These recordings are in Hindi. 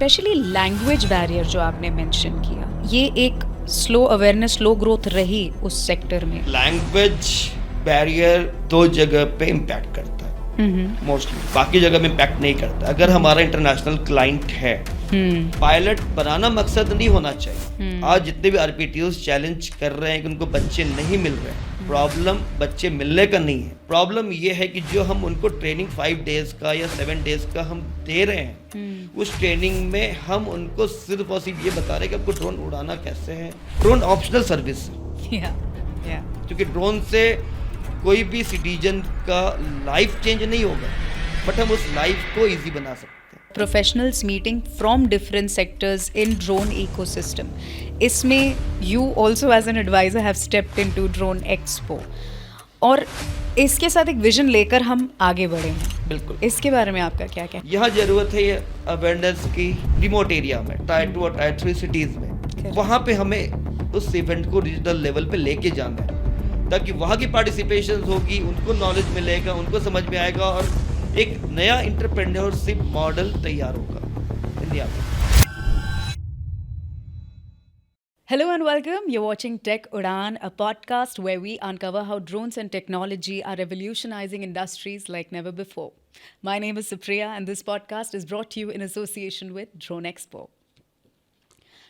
स्पेशली लैंग्वेज बैरियर जो आपने मेंशन किया, ये एक स्लो अवेयरनेस, स्लो ग्रोथ रही उस सेक्टर में। लैंग्वेज बैरियर दो जगह पे इम्पैक्ट करता है मोस्टली, बाकी जगह में इम्पैक्ट नहीं करता। अगर हमारा इंटरनेशनल क्लाइंट है, पायलट बनाना मकसद नहीं होना चाहिए। आज जितने भी आरपीटीओस चैलेंज कर रहे हैं कि उनको बच्चे नहीं मिल रहे हैं, प्रॉब्लम बच्चे मिलने का नहीं है, प्रॉब्लम ये है कि जो हम उनको ट्रेनिंग 5 डेज का या 7 डेज का हम दे रहे हैं, उस ट्रेनिंग में हम उनको सिर्फ और सिर्फ ये बता रहे हैं कि आपको ड्रोन उड़ाना कैसे है। ड्रोन ऑप्शनल सर्विस है, क्योंकि ड्रोन से कोई भी सिटीजन का लाइफ चेंज नहीं होगा, बट हम उस लाइफ को इजी बना सकते हैं। Professionals meeting from different sectors in drone ecosystem. इसमें you also as an advisor have stepped into Drone Expo. और इसके साथ एक विजन लेकर हम आगे बढ़े हैं। बिल्कुल, इसके बारे में आपका क्या कहना है? यहाँ जरूरत है अवेयरनेस की रिमोट एरिया में, टायर 2 और टायर 3 सिटीज में। वहाँ पे हमें उस इवेंट को रीजनल लेवल पे लेके जाना है, ताकि वहाँ की पार्टिसिपेशन होगी, उनको नॉलेज मिलेगा, उनको समझ में आएगा और एक नया एंटरप्रेन्योरशिप मॉडल तैयार होगा इंडिया में। Hello and welcome. You're watching Tech Udan, a podcast where we uncover how drones and technology are revolutionizing industries like never before. My name is Supriya, and this podcast is brought to you in association with Drone Expo.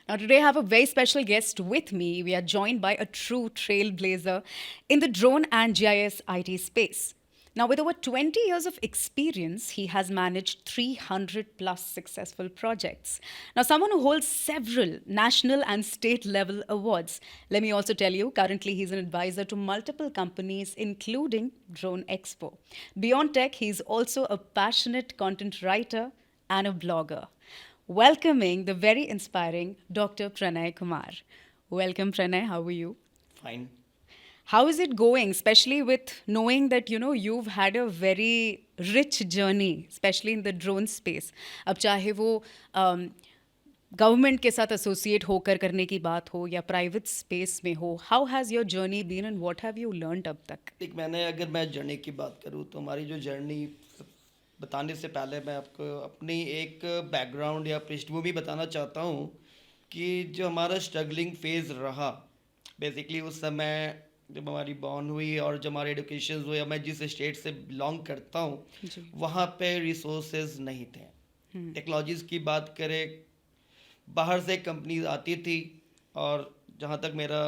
Now, today I have a very special guest with me. We are joined by a true trailblazer in the drone and GIS IT space. Now, with over 20 years of experience, he has managed 300 plus successful projects. Now, someone who holds several national and state level awards. Let me also tell you, currently he's an advisor to multiple companies, including Drone Expo. Beyond tech, he's also a passionate content writer and a blogger. Welcoming the very inspiring Dr. Pranay Kumar. Welcome, Pranay. How are you? Fine. How is it going, especially with knowing that, you've had a very rich journey, especially in the drone space? अब चाहे वो गवर्नमेंट के साथ एसोसिएट होकर करने की बात हो या प्राइवेट स्पेस में हो, how has your journey been and what have you learned अब तक? अगर मैं जर्नी की बात करूँ तो हमारी जो जर्नी बताने से पहले मैं आपको अपनी एक बैकग्राउंड या पृष्ठभूमि बताना चाहता हूँ कि जो हमारा स्ट्रगलिंग फेज़ रहा, बेसिकली उस समय जब हमारी बॉर्न हुई और जब हमारे एडुकेशन हुए, मैं जिस स्टेट से बिलोंग करता हूँ वहाँ पे रिसोर्सेज नहीं थे। टेक्नोलॉजीज़ की बात करें, बाहर से कंपनीज आती थी, और जहाँ तक मेरा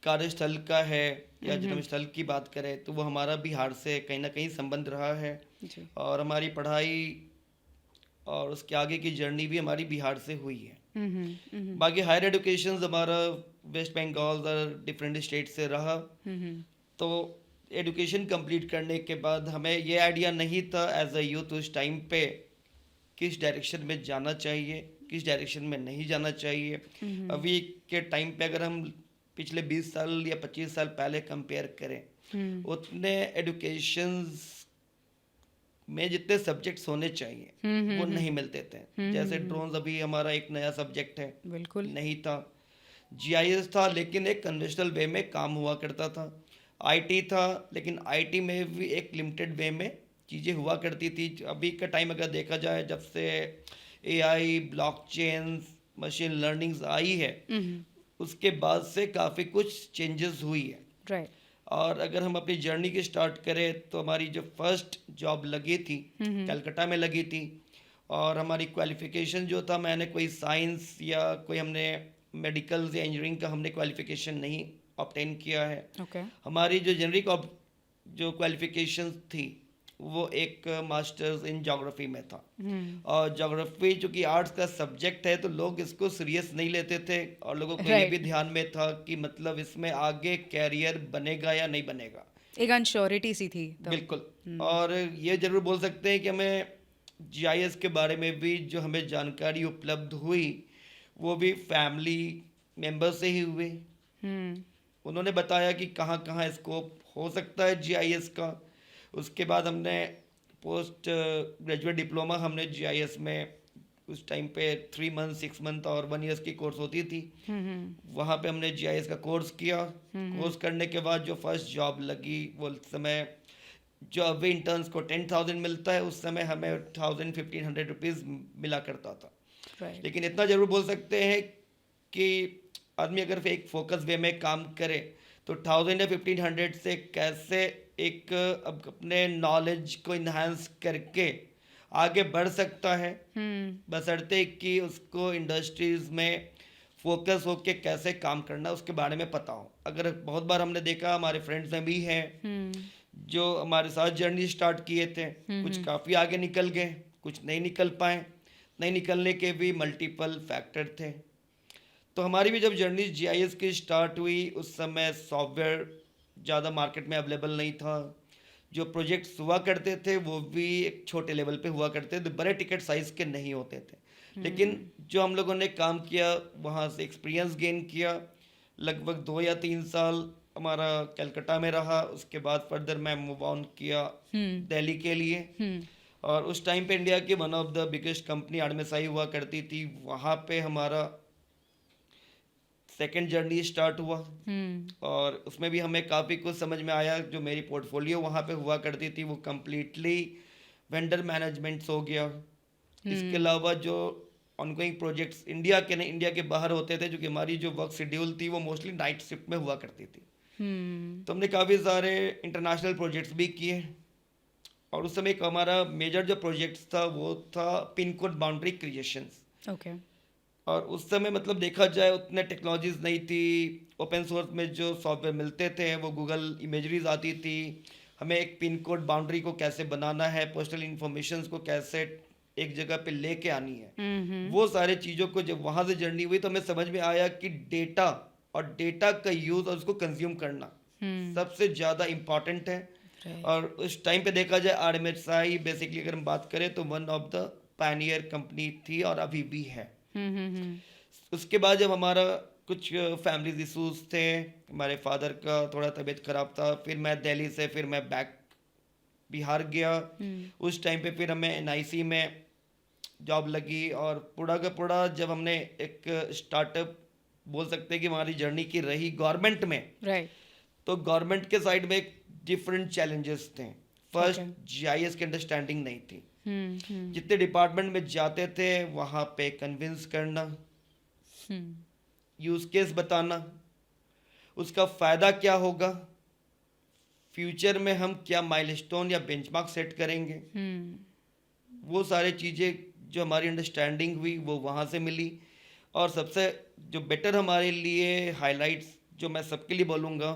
कार्यस्थल का है या जन्मस्थल की बात करें तो वो हमारा बिहार से कहीं ना कहीं संबंध रहा है, और हमारी पढ़ाई और उसके आगे की जर्नी भी हमारी बिहार से हुई है। बाकी हायर एजुकेशन हमारा वेस्ट बंगाल और डिफरेंट स्टेट से रहा। तो एजुकेशन कंप्लीट करने के बाद हमें ये आइडिया नहीं था एज अ यूथ उस टाइम पे किस डायरेक्शन में जाना चाहिए, किस डायरेक्शन में नहीं जाना चाहिए। अभी के टाइम पे अगर हम पिछले 20 साल या 25 साल पहले कंपेयर करें, उतने एजुकेशंस में जितने सब्जेक्ट्स होने चाहिए वो नहीं मिलते थे। जैसे ड्रोन्स अभी हमारा एक नया सब्जेक्ट है, बिल्कुल नहीं था। जीआईएस था लेकिन एक कन्वेंशनल वे में काम हुआ करता था। आईटी था लेकिन आईटी में भी एक लिमिटेड वे में चीज़ें हुआ करती थी। अभी का टाइम अगर देखा जाए, जब से एआई, ब्लॉकचेन, मशीन लर्निंग्स आई है, उसके बाद से काफ़ी कुछ चेंजेस हुई है। राइट। और अगर हम अपनी जर्नी की स्टार्ट करें तो हमारी जो फर्स्ट जॉब लगी थी कलकत्ता में लगी थी, और हमारी क्वालिफिकेशन जो था, मैंने कोई साइंस या कोई हमने मेडिकल या इंजीनियरिंग का हमने क्वालिफिकेशन नहीं ऑब्टेन किया है। हमारी जो जेनरिक जो क्वालिफिकेशन थी वो एक मास्टर्स इन ज्योग्राफी में था। और ज्योग्राफी चूँकि आर्ट्स का सब्जेक्ट है तो लोग इसको सीरियस नहीं लेते थे, और लोगों को ये भी ध्यान में था कि मतलब इसमें आगे कैरियर बनेगा या नहीं बनेगा, एक अनश्योरिटी सी थी तब। बिल्कुल। और ये जरूर बोल सकते हैं कि हमें जीआईएस के बारे में भी जो हमें जानकारी उपलब्ध हुई वो भी फैमिली मेंबर से ही हुई। उन्होंने बताया कि कहाँ कहाँ स्कोप हो सकता है जीआईएस का। उसके बाद हमने पोस्ट ग्रेजुएट डिप्लोमा हमने जीआईएस में उस टाइम पे 3 मंथ 6 मंथ और 1 ईयर्स की कोर्स होती थी। वहाँ पे हमने जीआईएस का कोर्स किया। कोर्स करने के बाद जो फर्स्ट जॉब लगी वो समय जो अभी इंटर्न्स को 10,000 मिलता है, उस समय हमें 1,000-1,500 रुपीज़ मिला करता था। राइट। लेकिन इतना ज़रूर बोल सकते हैं कि आदमी अगर एक फोकस वे में काम करे तो 1,000 या 1,500 से कैसे एक अब अपने नॉलेज को इन्हांस करके आगे बढ़ सकता है, बशर्ते कि उसको इंडस्ट्रीज में फोकस होके कैसे काम करना उसके बारे में पता हो। अगर बहुत बार हमने देखा, हमारे फ्रेंड्स में भी हैं जो हमारे साथ जर्नी स्टार्ट किए थे, कुछ काफ़ी आगे निकल गए, कुछ नहीं निकल पाए। नहीं निकलने के भी मल्टीपल फैक्टर थे। तो हमारी भी जब जर्नी जीआईएस की स्टार्ट हुई, उस समय सॉफ्टवेयर ज़्यादा मार्केट में अवेलेबल नहीं था। जो प्रोजेक्ट्स हुआ करते थे वो भी एक छोटे लेवल पे हुआ करते थे, बड़े टिकट साइज़ के नहीं होते थे। लेकिन जो हम लोगों ने काम किया, वहाँ से एक्सपीरियंस गेन किया। लगभग 2 या 3 साल हमारा कलकत्ता में रहा। उसके बाद फर्दर मैं मूव ऑन किया दिल्ली के लिए। और उस टाइम पे इंडिया की one of the biggest company आड़मेसाई हुआ करती थी, वहाँ पे हमारा सेकंड जर्नी स्टार्ट हुआ। और उसमें भी हमें काफ़ी कुछ समझ में आया। जो मेरी पोर्टफोलियो वहाँ पे हुआ करती थी वो कम्प्लीटली वेंडर मैनेजमेंट्स हो गया। इसके अलावा जो ऑनगोइंग प्रोजेक्ट्स इंडिया के नहीं, इंडिया के बाहर होते थे, जो कि हमारी जो वर्क शेड्यूल थी वो मोस्टली नाइट शिफ्ट में हुआ करती थी। तो हमने काफ़ी सारे इंटरनेशनल प्रोजेक्ट्स भी किए। और उस समय एक हमारा मेजर जो प्रोजेक्ट्स था वो था pin code boundary creations. Okay. और उस समय मतलब देखा जाए उतने टेक्नोलॉजीज नहीं थी। ओपन सोर्स में जो सॉफ्टवेयर मिलते थे वो गूगल इमेजरीज आती थी। हमें एक पिन कोड बाउंड्री को कैसे बनाना है, पोस्टल इंफॉर्मेशन को कैसे एक जगह पे लेके आनी है, वो सारे चीज़ों को जब वहाँ से जर्नी हुई तो हमें समझ में आया कि डेटा और डेटा का यूज़ और उसको कंज्यूम करना सबसे ज़्यादा इम्पॉर्टेंट है। और उस टाइम पे देखा जाए आरएमएसआई बेसिकली अगर हम बात करें तो one of the Pioneer company थी और अभी भी है। उसके बाद जब हमारा कुछ फैमिली इशूज थे, हमारे फादर का थोड़ा तबीयत खराब था, फिर मैं दिल्ली से फिर मैं बैक बिहार गया। उस टाइम पे फिर हमें एनआईसी में जॉब लगी। और पूरा का पूरा जब हमने एक स्टार्टअप बोल सकते हैं कि हमारी जर्नी की रही गवर्नमेंट में, राइट। तो गवर्नमेंट के साइड में डिफरेंट चैलेंजेस थे। First, Okay. जीआईएस की अंडरस्टैंडिंग नहीं थी। जितने डिपार्टमेंट में जाते थे वहाँ पे कन्विंस करना, यूज केस बताना, उसका फ़ायदा क्या होगा, फ्यूचर में हम क्या माइलस्टोन या बेंचमार्क सेट करेंगे, वो सारी चीज़ें जो हमारी अंडरस्टैंडिंग हुई वो वहाँ से मिली। और सबसे जो बेटर हमारे लिए हाइलाइट्स जो मैं सबके लिए बोलूँगा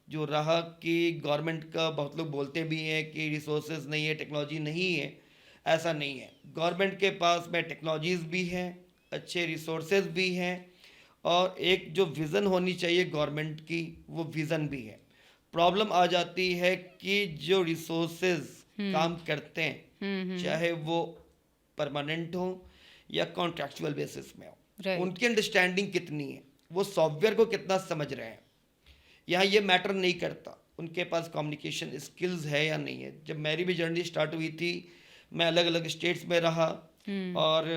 जो रहा कि गवर्नमेंट का, बहुत लोग बोलते भी हैं कि रिसोर्सेज नहीं है, टेक्नोलॉजी नहीं है। ऐसा नहीं है, गवर्नमेंट के पास में टेक्नोलॉजीज़ भी हैं, अच्छे रिसोर्सेज भी हैं, और एक जो विज़न होनी चाहिए गवर्नमेंट की वो विज़न भी है। प्रॉब्लम आ जाती है कि जो रिसोर्सेज काम करते हैं, चाहे वो परमानेंट हो या कॉन्ट्रैक्चुअल बेसिस में हो, Right. उनकी अंडरस्टैंडिंग कितनी है, वो सॉफ्टवेयर को कितना समझ रहे हैं, यहाँ ये मैटर नहीं करता। उनके पास कम्युनिकेशन स्किल्स है या नहीं है। जब मेरी भी जर्नी स्टार्ट हुई थी, मैं अलग अलग स्टेट्स में रहा। और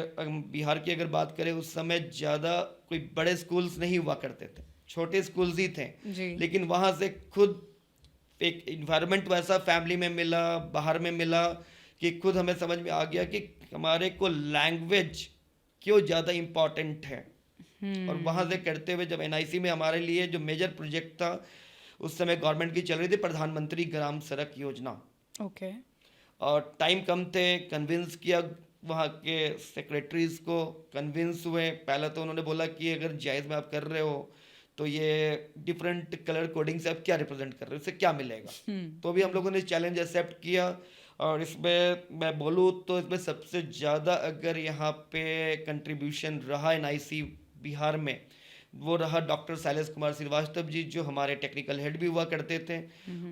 बिहार की अगर बात करें, उस समय ज़्यादा कोई बड़े स्कूल्स नहीं हुआ करते थे, छोटे स्कूल्स ही थे। जी। लेकिन वहाँ से खुद एक इन्वायरमेंट वैसा फैमिली में मिला, बाहर में मिला, कि खुद हमें समझ में आ गया कि हमारे को लैंग्वेज क्यों ज़्यादा इम्पॉर्टेंट है। और वहाँ से करते हुए जब एनआईसी में हमारे लिए जो मेजर प्रोजेक्ट था, उस समय गवर्नमेंट की चल रही थी प्रधानमंत्री ग्राम सड़क योजना। ओके। और टाइम कम थे, कन्विंस किया, वहाँ के सेक्रेटरीज को कन्विंस हुए। पहले तो उन्होंने बोला कि अगर जायज़ में आप कर रहे हो तो ये डिफरेंट कलर कोडिंग से आप क्या रिप्रेजेंट कर रहे हो, इससे क्या मिलेगा। तो भी हम लोगों ने चैलेंज एक्सेप्ट किया। और इसमें मैं बोलूँ तो इसमें सबसे ज़्यादा अगर यहाँ पे कंट्रीब्यूशन रहा एनआईसी बिहार में, वो रहा डॉक्टर शैलेश कुमार श्रीवास्तव जी, जो हमारे टेक्निकल हेड भी हुआ करते थे।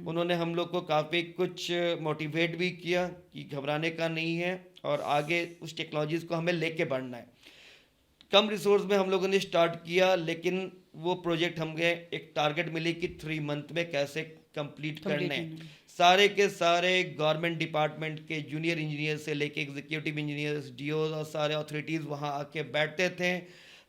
उन्होंने हम लोग को काफ़ी कुछ मोटिवेट भी किया कि घबराने का नहीं है और आगे उस टेक्नोलॉजीज़ को हमें लेके बढ़ना है। कम रिसोर्स में हम लोगों ने स्टार्ट किया, लेकिन वो प्रोजेक्ट हमें एक टारगेट मिली कि 3 मंथ में कैसे कंप्लीट करने हैं। सारे के सारे गवर्नमेंट डिपार्टमेंट के जूनियर इंजीनियर से लेके एग्जीक्यूटिव इंजीनियर्स, डीओज और सारे अथॉरिटीज़ वहाँ आके बैठते थे।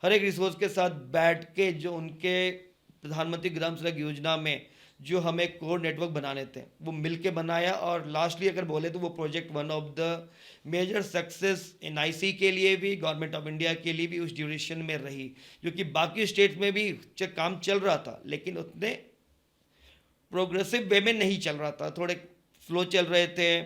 हर एक रिसोर्स के साथ बैठ के जो उनके प्रधानमंत्री ग्राम सड़क योजना में जो हमें कोर नेटवर्क बनाने थे वो मिल के बनाया, और लास्टली अगर बोले तो वो project one of the major success NIC के लिए भी, गवर्नमेंट ऑफ इंडिया के लिए भी उस ड्यूरेशन में रही, जो कि बाकी स्टेट्स में भी काम चल रहा था लेकिन उतने प्रोग्रेसिव वे में नहीं चल रहा था, थोड़े फ्लो चल रहे थे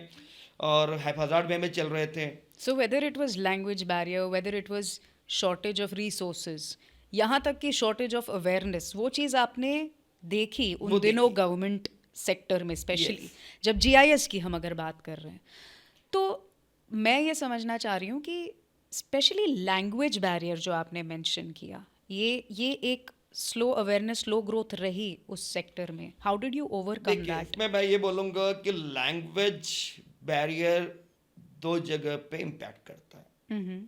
और हैफाजार्ड वे में चल रहे थे। So whether it was language barrier, whether it was shortage of resources, यहाँ तक कि shortage of awareness, वो चीज़ आपने देखी उन वो दिनों देखी। गवर्नमेंट सेक्टर में स्पेशली Yes. जब जीआईएस की हम अगर बात कर रहे हैं, तो मैं ये समझना चाह रही हूँ कि स्पेशली लैंग्वेज बैरियर जो आपने मेंशन किया, ये एक स्लो अवेयरनेस, स्लो ग्रोथ रही उस सेक्टर में. हाउ डिड यू ओवरकम देखिए दैट? इसमें मैं ये बोलूँगा कि लैंग्वेज बैरियर दो जगह पे इम्पैक्ट करता है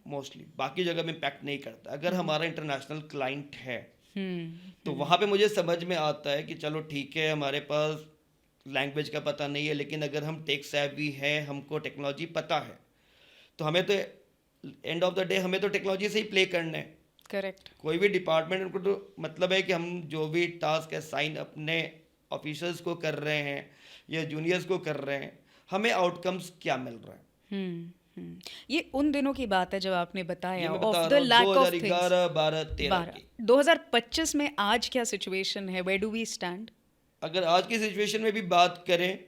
मोस्टली, बाकी जगह में इम्पैक्ट नहीं करता। अगर हमारा इंटरनेशनल क्लाइंट है तो वहाँ पे मुझे समझ में आता है कि चलो ठीक है, हमारे पास लैंग्वेज का पता नहीं है, लेकिन अगर हम टेक सेवी हैं, हमको टेक्नोलॉजी पता है, तो हमें तो एंड ऑफ द डे हमें तो टेक्नोलॉजी से ही प्ले करना है। करेक्ट. कोई भी डिपार्टमेंट, उनको तो मतलब है कि हम जो भी टास्क असाइन अपने ऑफिसर्स को कर रहे हैं या जूनियर्स को कर रहे हैं, हमें आउटकम्स क्या मिल रहा है। ये उन दिनों की बात है जब आपने ये बताया मैं ऑफ बता द रहा हूँ लैक ऑफ थिंग्स. 2011 12 13 की। 2025 में आज क्या सिचुएशन है? Where do we stand? अगर आज की सिचुएशन में भी बात करें,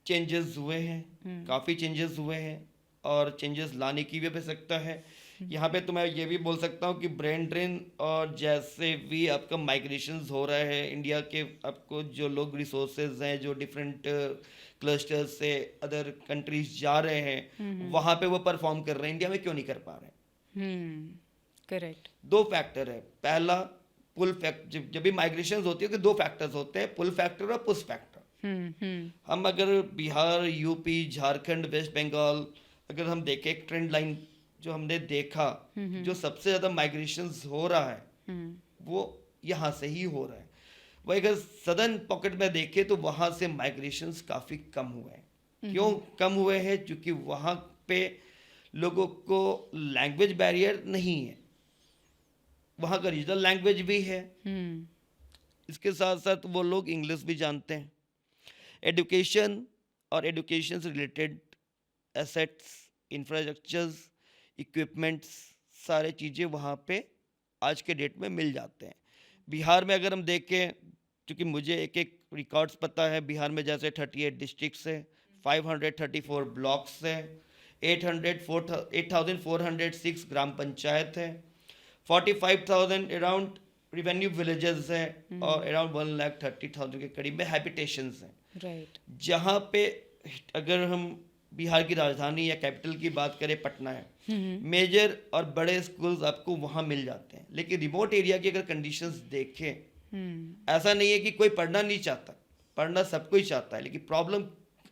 चेंजेस हुए हैं, काफ़ी चेंजेस हुए हैं और चेंजेस लाने की भी आवश्यकता है। यहाँ पे तो मैं ये भी बोल सकता हूँ कि ब्रेन ड्रेन और जैसे भी आपका माइग्रेशंस हो रहा है इंडिया के, आपको जो लोग रिसोर्सेज हैं जो डिफरेंट क्लस्टर्स से अदर कंट्रीज जा रहे हैं, वहाँ पे वो परफॉर्म कर रहे हैं, इंडिया में क्यों नहीं कर पा रहे हैं। करेक्ट. दो फैक्टर है। पहला पुल फैक्टर, जब भी माइग्रेशन होती है तो दो फैक्टर्स होते हैं, पुल फैक्टर और पुश फैक्टर। हम अगर बिहार, यूपी, झारखंड, वेस्ट बंगाल अगर हम देखें एक ट्रेंड लाइन जो हमने देखा, जो सबसे ज़्यादा माइग्रेशन हो रहा है वो यहाँ से ही हो रहा है। वही अगर सदर्न पॉकेट में देखें तो वहाँ से माइग्रेशंस काफ़ी कम हुए हैं। क्यों कम हुए हैं? क्योंकि वहाँ पे लोगों को लैंग्वेज बैरियर नहीं है, वहाँ का रीजनल लैंग्वेज भी है, इसके साथ साथ वो लोग इंग्लिश भी जानते हैं। एजुकेशन और एजुकेशन से रिलेटेड एसेट्स, इंफ्रास्ट्रक्चर्स, इक्विपमेंट्स, सारे चीज़ें वहाँ पे आज के डेट में मिल जाते हैं। बिहार में अगर हम देखें, क्योंकि मुझे एक एक रिकॉर्ड्स पता है, बिहार में जैसे 38 डिस्ट्रिक्ट्स है, 534 ब्लॉक्स है, 8,406 ग्राम पंचायत है, 45,000 अराउंड रिवेन्यू विलेजेस हैं और अराउंड 1,30,000 के करीब में हैबिटेशंस हैं। राइट. जहाँ पे अगर हम बिहार की राजधानी या कैपिटल की बात करें, पटना है, मेजर और बड़े स्कूल्स आपको वहाँ मिल जाते हैं। लेकिन रिमोट एरिया की अगर कंडीशंस देखें, ऐसा नहीं है कि कोई पढ़ना नहीं चाहता, पढ़ना सब कोई चाहता है, लेकिन प्रॉब्लम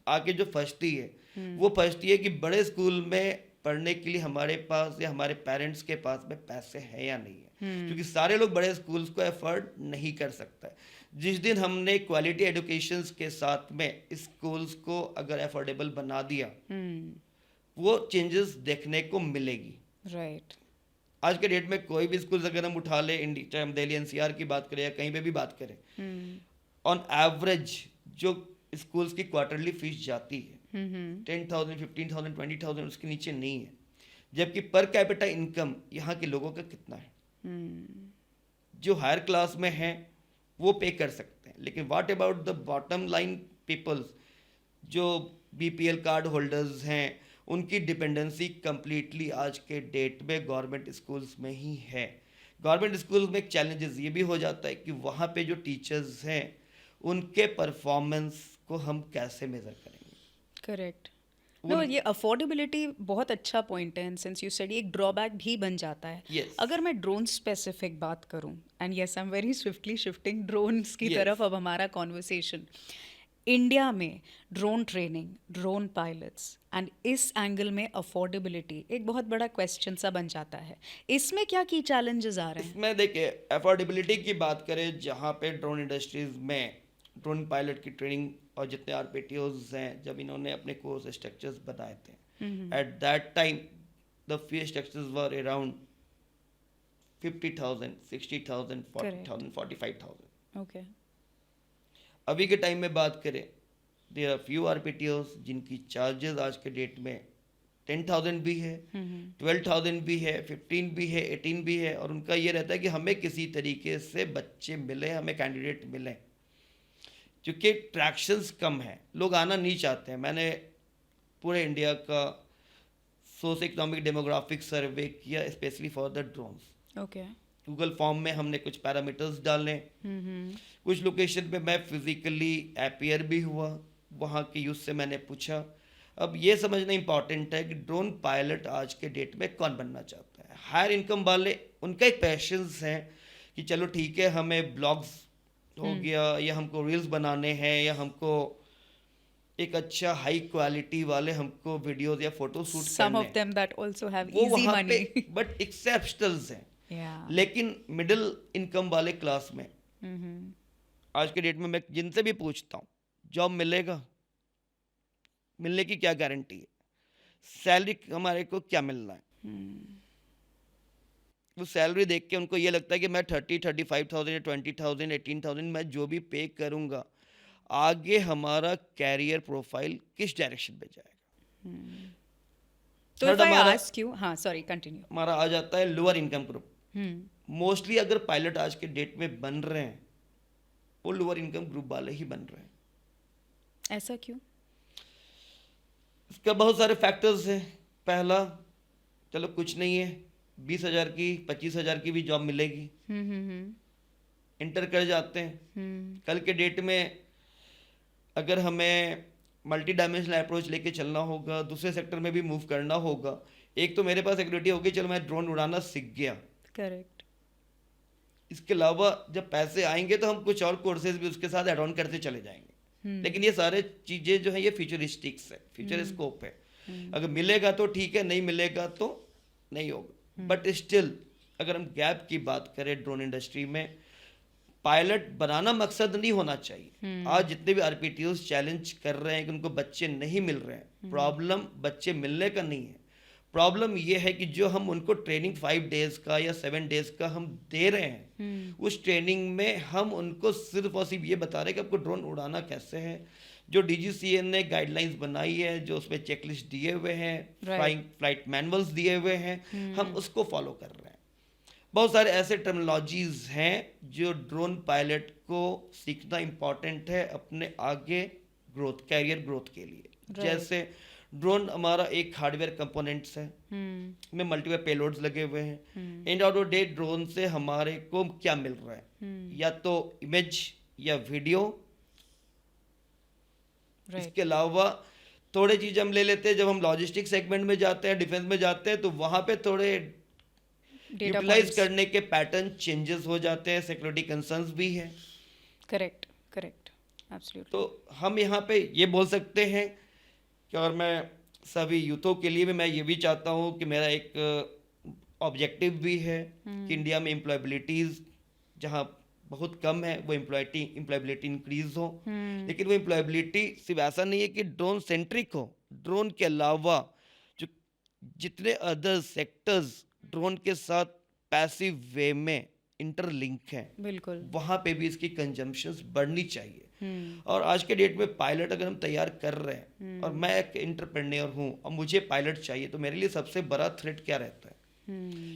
आके जो फंसती है वो फंसती है कि बड़े स्कूल में पढ़ने के लिए हमारे पास या हमारे पेरेंट्स के पास में पैसे हैं या नहीं है, क्योंकि सारे लोग बड़े स्कूल्स को अफोर्ड नहीं कर सकता है। जिस दिन हमने क्वालिटी एजुकेशन के साथ में स्कूल्स को अगर अफोर्डेबल बना दिया, वो चेंजेस देखने को मिलेगी। राइट. आज के डेट में कोई भी स्कूल्स अगर हम उठा ले, चाहे हम दिल्ली एनसीआर की बात करें या कहीं पे भी बात करें, ऑन एवरेज जो स्कूल्स की क्वार्टरली फीस जाती है 10,000, 15,000, 20,000, उसके नीचे नहीं है। जबकि पर कैपिटा इनकम यहाँ के लोगों का कितना है? जो हायर क्लास में है वो पे कर सकते हैं, लेकिन what about the bottom line peoples, जो बीपीएल कार्ड होल्डर्स हैं, उनकी डिपेंडेंसी कंप्लीटली आज के डेट में गवर्नमेंट स्कूल्स में ही है। गवर्नमेंट स्कूल्स में एक चैलेंजेस ये भी हो जाता है कि वहाँ पे जो टीचर्स हैं उनके परफॉर्मेंस को हम कैसे मेजर करेंगे। करेक्ट. नो, ये अफोर्डेबिलिटी बहुत अच्छा पॉइंट है, इन सेंस यू सेड एक ड्रॉबैक भी बन जाता है. Yes. अगर मैं ड्रोन स्पेसिफिक बात करूं, and yes I am very swiftly shifting drones की Yes. तरफ अब हमारा कॉन्वर्सेशन. इंडिया में drone training, drone pilots and इस एंगल में अफोर्डेबिलिटी एक बहुत बड़ा क्वेश्चन सा बन जाता है. इसमें क्या की चैलेंजेस आ रहे हैं? इसमें देखिए अफोर्डेबिलिटी की बात करें, जहाँ पे ड्रोन इंडस्ट्रीज में ड्रोन पायलट की ट्रेनिंग और जितने आरपीटीओज हैं, जब इन्होंने अपने कोर्स स्ट्रक्चर्स बनाए थे, at that time the fee structures were around 50,000, 60,000, 40,000, 45,000. Okay. अभी के टाइम में बात करें, देयर आर फ्यू आरपीटीओस जिनकी चार्जेस आज के डेट में 10,000 भी है, 12,000 भी है, 15 भी है, 18 भी है, और उनका ये रहता है कि हमें किसी तरीके से बच्चे मिले, हमें कैंडिडेट मिले, क्योंकि ट्रैक्शंस कम है, लोग आना नहीं चाहते हैं। मैंने पूरे इंडिया का सोशो इकोनॉमिक डेमोग्राफिक सर्वे किया specially for the drones. Okay. Google form में हमने कुछ पैरामीटर्स डाले, कुछ लोकेशन पे मैं फिजिकली अपीयर भी हुआ, वहाँ के यूथ से मैंने पूछा। अब ये समझना इंपॉर्टेंट है कि ड्रोन पायलट आज के डेट में कौन बनना चाहता है। हायर इनकम वाले, उनका एक पैशंस है कि चलो ठीक है, हमें ब्लॉग्स हो गया, या हमको रील्स बनाने हैं, या हमको एक अच्छा हाई क्वालिटी वाले हमको वीडियोस या फोटो शूट Some करने of them that also have वो easy वहाँ पे money. बट एक्सेप्शनल्स हैं। Yeah. लेकिन मिडिल इनकम वाले क्लास में Mm-hmm. आज के डेट में मैं जिनसे भी पूछता हूँ, जॉब मिलेगा, मिलने की क्या गारंटी है, सैलरी हमारे को क्या मिलना है, वो सैलरी देख के उनको ये लगता है कि मैं 35,000 या 20,000 18,000 मैं जो भी पे करूँगा, आगे हमारा कैरियर प्रोफाइल किस डायरेक्शन में जाएगा। So Third if I हमारा ask you, हाँ, sorry, continue. हमारा आ जाता है lower income group. Hmm. Mostly अगर पायलट आज के डेट में बन रहे हैं, वो लोअर इनकम ग्रुप वाले ही बन रहे हैं। ऐसा क्यों? इसका बहुत सारे फैक्टर्स हैं। पहला, चलो कुछ नहीं है, 20,000 की 25,000 की भी जॉब मिलेगी, इंटर कर जाते हैं। कल के डेट में अगर हमें मल्टी डायमेंशनल अप्रोच लेके चलना होगा, दूसरे सेक्टर में भी मूव करना होगा, एक तो मेरे पास एक्टिविटी होगी, चलो मैं ड्रोन उड़ाना सीख गया। करेक्ट। इसके अलावा जब पैसे आएंगे तो हम कुछ और कोर्सेज भी उसके साथ एड ऑन करते चले जाएंगे। लेकिन ये सारे चीज़ें जो है ये फ्यूचरिस्टिक्स है, फ्यूचर स्कोप है। अगर मिलेगा तो ठीक है, नहीं मिलेगा तो नहीं होगा। बट स्टिल अगर हम गैप की बात करें ड्रोन इंडस्ट्री में, पायलट बनाना मकसद नहीं होना चाहिए। आज जितने भी आरपीटीओस चैलेंज कर रहे हैं कि उनको बच्चे नहीं मिल रहे हैं, प्रॉब्लम बच्चे मिलने का नहीं है, प्रॉब्लम ये है कि जो हम उनको ट्रेनिंग 5 डेज का या 7 डेज का हम दे रहे हैं, उस ट्रेनिंग में हम उनको सिर्फ और सिर्फ ये बता रहे हैं कि आपको ड्रोन उड़ाना कैसे है। जो डीजीसीए ने गाइडलाइंस बनाई है, जो उसमें चेकलिस्ट दिए हुए हैं, फ्लाइट मैनुअल्स दिए हुए हैं, हम उसको फॉलो कर रहे हैं। बहुत सारे ऐसे टर्मिनोलॉजीज हैं जो ड्रोन पायलट को सीखना इम्पॉर्टेंट है अपने आगे ग्रोथ, कैरियर ग्रोथ के लिए। जैसे ड्रोन हमारा एक हार्डवेयर कंपोनेंट्स है, में मल्टीपल पेलोड्स लगे हुए हैं। And out of day drone से हमारे को क्या मिल रहा है, या तो इमेज या वीडियो। इसके अलावा थोड़े चीज हम ले लेते हैं, जब हम लॉजिस्टिक सेगमेंट में जाते हैं, डिफेंस में जाते हैं, तो वहां पे थोड़े यूटिलाइज करने के पैटर्न चेंजेस हो जाते हैं, सिक्योरिटी कंसर्न्स भी है। Correct, correct, absolutely. तो हम यहाँ पे ये बोल सकते हैं कि, और मैं सभी यूथों के लिए भी मैं ये भी चाहता हूँ कि मेरा एक ऑब्जेक्टिव भी है कि इंडिया में एम्प्लॉयबिलिटीज जहाँ बहुत कम है, वो एम्प्लॉयबिलिटी इंक्रीज हो। लेकिन वो एम्प्लॉयबिलिटी सिर्फ ऐसा नहीं है कि ड्रोन सेंट्रिक हो, ड्रोन के अलावा जो जितने अदर सेक्टर्स ड्रोन के साथ पैसिव वे में इंटरलिंक हैं, बिल्कुल, वहाँ पे भी इसकी कंजम्पशंस बढ़नी चाहिए। और आज के डेट में पायलट अगर हम तैयार कर रहे हैं, और मैं एक एंटरप्रेन्योर हूँ और मुझे पायलट चाहिए, तो मेरे लिए सबसे बड़ा थ्रेट क्या रहता है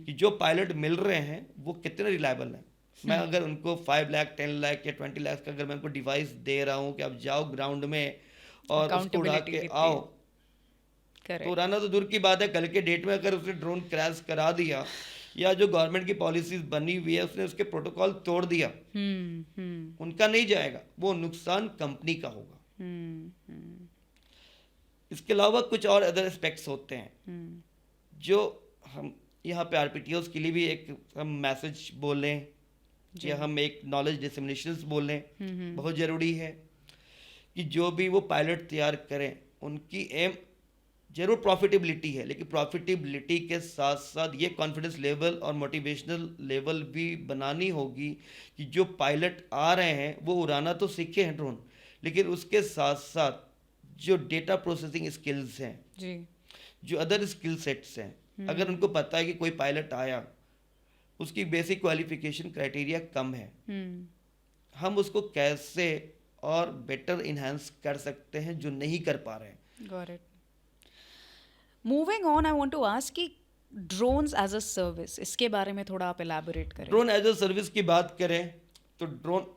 कि जो पायलट मिल रहे हैं वो कितने रिलायबल हैं। मैं अगर उनको 5 लाख 10 लाख या 20 लाख का अगर मैं उनको डिवाइस दे रहा हूँ कि आप जाओ ग्राउंड में और उसको उड़ा के आओ, तो उड़ाना तो दूर की बात है, कल के डेट में अगर उसने ड्रोन क्रैश करा दिया या जो गवर्नमेंट की पॉलिसीज बनी हुई है उसने उसके प्रोटोकॉल तोड़ दिया, उनका नहीं जाएगा, वो नुकसान कंपनी का होगा। इसके अलावा कुछ और अदर एस्पेक्ट्स होते हैं जो हम यहाँ पे आरपीटीओस के लिए भी एक हम मैसेज बोलें या हम एक नॉलेज डिसेमिनेशंस बोलें, बहुत ज़रूरी है कि जो भी वो पायलट तैयार करें उनकी एम जरूर प्रॉफिटेबिलिटी है, लेकिन प्रॉफिटेबिलिटी के साथ साथ ये कॉन्फिडेंस लेवल और मोटिवेशनल लेवल भी बनानी होगी कि जो पायलट आ रहे हैं वो उड़ाना तो सीखे हैं ड्रोन, लेकिन उसके साथ साथ जो डेटा प्रोसेसिंग स्किल्स हैं जी, जो अदर स्किल सेट्स हैं, अगर उनको पता है कि कोई पायलट आया, उसकी बेसिक क्वालिफिकेशन क्राइटेरिया कम है, हम उसको कैसे और बेटर इन्हांस कर सकते हैं जो नहीं कर पा रहे हैं। Got it. Moving on, I want to ask कि ड्रोन्स एज अ सर्विस, इसके बारे में थोड़ा आप एलैबोरेट करें। ड्रोन एज अ सर्विस की बात करें तो ड्रोन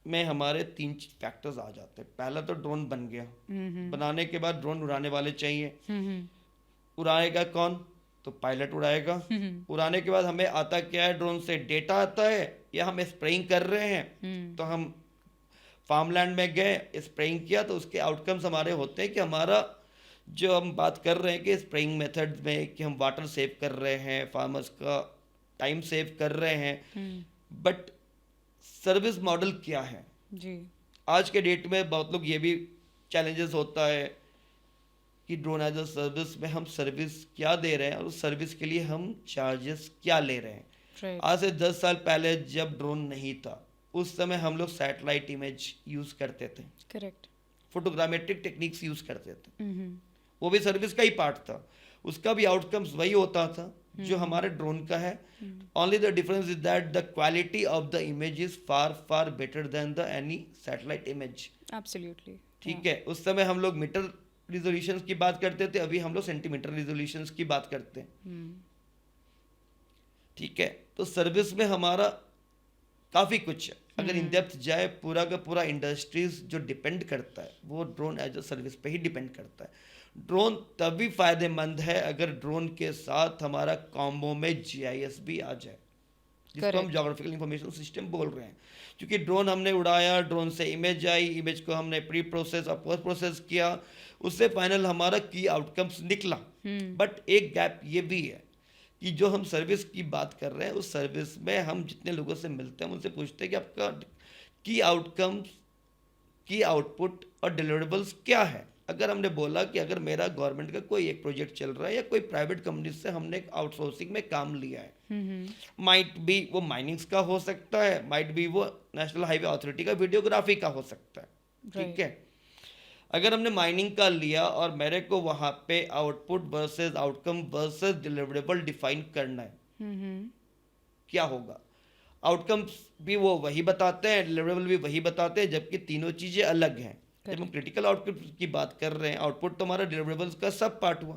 में हमारे 3 फैक्टर्स आ जाते हैं। पहला तो ड्रोन बन गया, बनाने के बाद ड्रोन उड़ाने वाले चाहिए। उड़ाएगा कौन? तो पायलट उड़ाएगा। उड़ाने के बाद हमें आता क्या है? ड्रोन से डेटा आता है, या हम स्प्रेइंग कर रहे हैं तो हम फार्मलैंड में गए, स्प्रेइंग किया, तो उसके आउटकम्स हमारे होते हैं कि हमारा जो हम बात कर रहे हैं कि स्प्रेइंग मेथड में कि हम वाटर सेव कर रहे हैं, फार्मर्स का टाइम सेव कर रहे हैं। बट सर्विस मॉडल क्या है? जी। आज के डेट में बहुत लोग ये भी चैलेंजेस होता है कि ड्रोन एज अ सर्विस में हम सर्विस क्या दे रहे हैं और उस सर्विस के लिए हम चार्जेस क्या ले रहे हैं। राइट। आज से 10 साल पहले जब ड्रोन नहीं था, उस समय हम लोग सैटेलाइट इमेज यूज़ करते थे, करेक्ट। फोटोग्रामेट्रिक टेक्निक्स यूज़ करते थे। वो भी सर्विस का ही पार्ट था, उसका भी आउटकम्स वही होता था जो हमारे ड्रोन का है। Only the difference is that the quality of the image is far far better than the any satellite image. Absolutely. ठीक है, उस समय हम लोग मीटर रिजोल्यूशन की बात करते थे, अभी हम लोग सेंटीमीटर रिजोल्यूशन की बात करते हैं। ठीक है, तो सर्विस में हमारा काफ़ी कुछ है। अगर इन डेप्थ जाए, पूरा का पूरा इंडस्ट्रीज जो डिपेंड करता है वो ड्रोन एज अ सर्विस पे ही डिपेंड करता है। ड्रोन तभी फायदेमंद है अगर ड्रोन के साथ हमारा कॉम्बो में जीआईएस भी आ जाए, जिसको हम ज्योग्राफिकल इंफॉर्मेशन सिस्टम बोल रहे हैं। क्योंकि ड्रोन हमने उड़ाया, ड्रोन से इमेज आई, इमेज को हमने प्री प्रोसेस और पोस्ट प्रोसेस किया, उससे फाइनल हमारा की आउटकम्स निकला। बट एक गैप ये भी है कि जो हम सर्विस की बात कर रहे हैं, उस सर्विस में हम जितने लोगों से मिलते हैं उनसे पूछते हैं कि आपका की आउटकम्स, की आउटपुट और डिलीवरेबल्स क्या है। अगर हमने बोला कि अगर मेरा गवर्नमेंट का कोई एक प्रोजेक्ट चल रहा है या कोई प्राइवेट कंपनी से हमने आउटसोर्सिंग में काम लिया है, माइट बी वो माइनिंग्स का हो सकता है, माइट बी वो नेशनल हाईवे अथॉरिटी का वीडियोग्राफी का हो सकता है। ठीक है, अगर हमने माइनिंग का लिया और मेरे को वहाँ पे output versus outcome versus deliverable define करना है, क्या होगा? आउटकम्स भी वो वही बताते हैं, डिलीवरेबल भी वही बताते हैं, जबकि तीनों चीज़ें अलग हैं। जब हम क्रिटिकल आउटपुट की बात कर रहे हैं, आउटपुट तो हमारा डिलीवरेबल्स का सब पार्ट हुआ।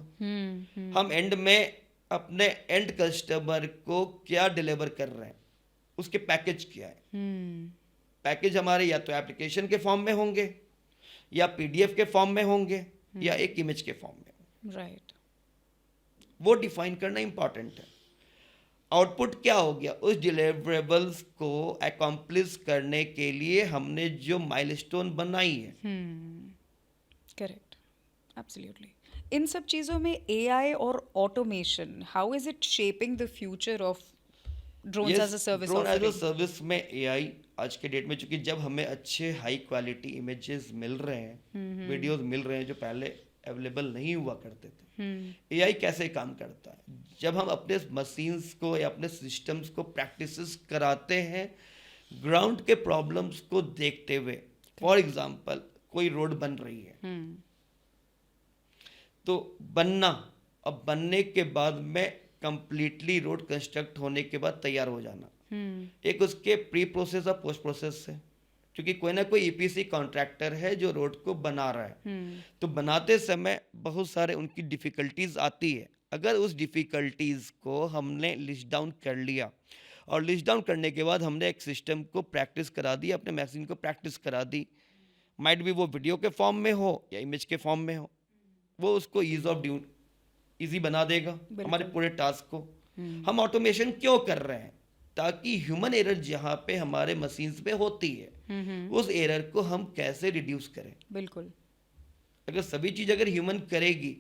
हम एंड में अपने एंड कस्टमर को क्या डिलीवर कर रहे हैं, उसके पैकेज क्या है। पैकेज हमारे या तो एप्लीकेशन के फॉर्म में होंगे, या पीडीएफ के फॉर्म में होंगे, या एक इमेज के फॉर्म में। राइट। वो डिफाइन करना इंपॉर्टेंट है। आउटपुट क्या हो गया? उस डिलीवरेबल्स को अकम्प्लिश करने के लिए हमने जो माइलस्टोन बनाई है। Correct, absolutely. इन सब चीज़ों में एआई और automation, how is it shaping the future of drones as a service drone as a offering? Service में एआई आज के डेट में, चूंकि जब हमें अच्छे हाई क्वालिटी इमेजेस मिल रहे हैं, वीडियोस मिल रहे हैं जो पहले अवेलेबल नहीं हुआ करते थे। एआई कैसे काम करता है? जब हम अपने मशीन्स को या अपने सिस्टम्स को प्रैक्टिसेस कराते हैं ग्राउंड के प्रॉब्लम्स को देखते हुए। फॉर एग्जांपल, कोई रोड बन रही है, तो बनना, अब बनने के बाद में कंप्लीटली रोड कंस्ट्रक्ट होने के बाद तैयार हो जाना, एक उसके प्री प्रोसेस और पोस्ट प्रोसेस से। क्योंकि कोई ना कोई ईपीसी कॉन्ट्रैक्टर है जो रोड को बना रहा है, तो बनाते समय बहुत सारे उनकी डिफ़िकल्टीज आती है। अगर उस डिफ़िकल्टीज को हमने लिस्ट डाउन कर लिया, और लिस्ट डाउन करने के बाद हमने एक सिस्टम को प्रैक्टिस करा दी, अपने मशीन को प्रैक्टिस करा दी, माइट भी वो वीडियो के फॉर्म में हो या इमेज के फॉर्म में हो, वो उसको ईजी बना देगा हमारे पूरे टास्क को। हम ऑटोमेशन क्यों कर रहे हैं? ताकि ह्यूमन एरर जहाँ पे हमारे मशीन्स पे होती है, उस एरर को हम कैसे रिड्यूस करें। बिल्कुल। अगर सभी चीज़ अगर ह्यूमन करेगी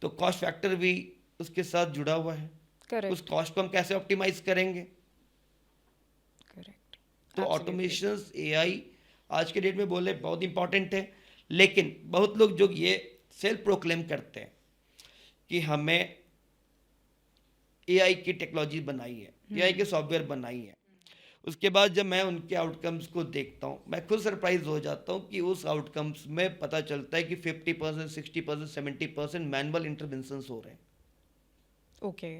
तो कॉस्ट फैक्टर भी उसके साथ जुड़ा हुआ है। करेक्ट। उस कॉस्ट को हम कैसे ऑप्टिमाइज करेंगे? करेक्ट। तो ऑटोमेशन, एआई आज के डेट में बोले बहुत इंपॉर्टेंट है। लेकिन बहुत लोग जो ये सेल्फ प्रोक्लेम करते हैं कि हमें एआई की टेक्नोलॉजी बनाई है, एआई के सॉफ्टवेयर बनाई है, उसके बाद जब मैं उनके आउटकम्स को देखता हूँ, मैं खुद सरप्राइज हो जाता हूँ कि उस आउटकम्स में पता चलता है कि 50%, 60%, 70% मैनुअल इंटरवेंशंस हो रहे हैं। ओके।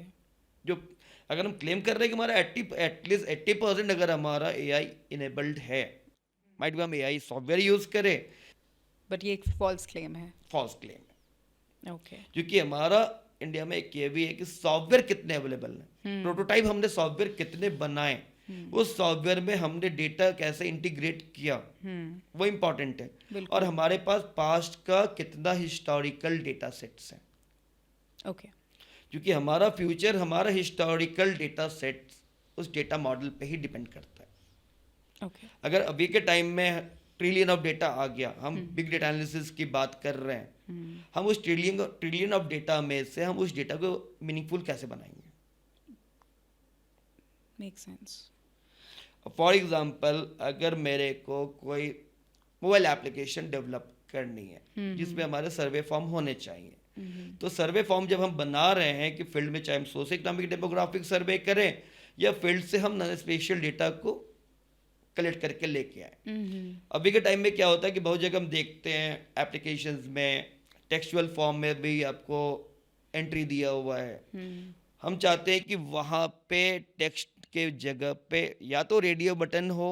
जो अगर हम क्लेम कर रहे हैं कि हमारा एटलीस्ट 80% अगर हमारा एआई इनेबल्ड है, माइट भी हम एआई सॉफ्टवेयर यूज़ करें, बट ये एक फॉल्स क्लेम है. फॉल्स क्लेम है। ओके. क्योंकि हमारा इंडिया में एक ये भी है कि सॉफ्टवेयर कितने अवेलेबल हैं, प्रोटोटाइप हमने सॉफ्टवेयर कितने बनाए, उस सॉफ्टवेयर में हमने डेटा कैसे इंटीग्रेट किया, वो इम्पॉर्टेंट है। बिल्कुल. और हमारे पास पास्ट का कितना हिस्टोरिकल डेटा सेट्स हैं, ओके. क्योंकि हमारा फ्यूचर हमारा हिस्टोरिकल डेटा सेट्स उस डेटा मॉडल पे ही डिपेंड करता है। ओके. अगर अभी के टाइम में ट्रिलियन ऑफ डेटा आ गया, हम बिग डेटा एनालिसिस की बात कर रहे हैं, हम उस ट्रिलियन ऑफ डेटा में से हम उस डेटा को मीनिंगफुल कैसे बनाएंगे? Make sense. फॉर एग्जांपल, अगर मेरे को कोई मोबाइल एप्लीकेशन डेवलप करनी है जिसमें हमारे सर्वे फॉर्म होने चाहिए, तो सर्वे फॉर्म जब हम बना रहे हैं कि फील्ड में चाहे हम सोशो इकोनॉमिक डेमोग्राफिक सर्वे करें या फील्ड से हम नॉन स्पेशियल डेटा को कलेक्ट करके लेके आए। अभी के टाइम में क्या होता है कि बहुत जगह हम देखते हैं एप्लीकेशंस में टेक्सचुअल फॉर्म में भी आपको एंट्री दिया हुआ है। हम चाहते हैं कि वहाँ पे टेक्स्ट के जगह पे या तो रेडियो बटन हो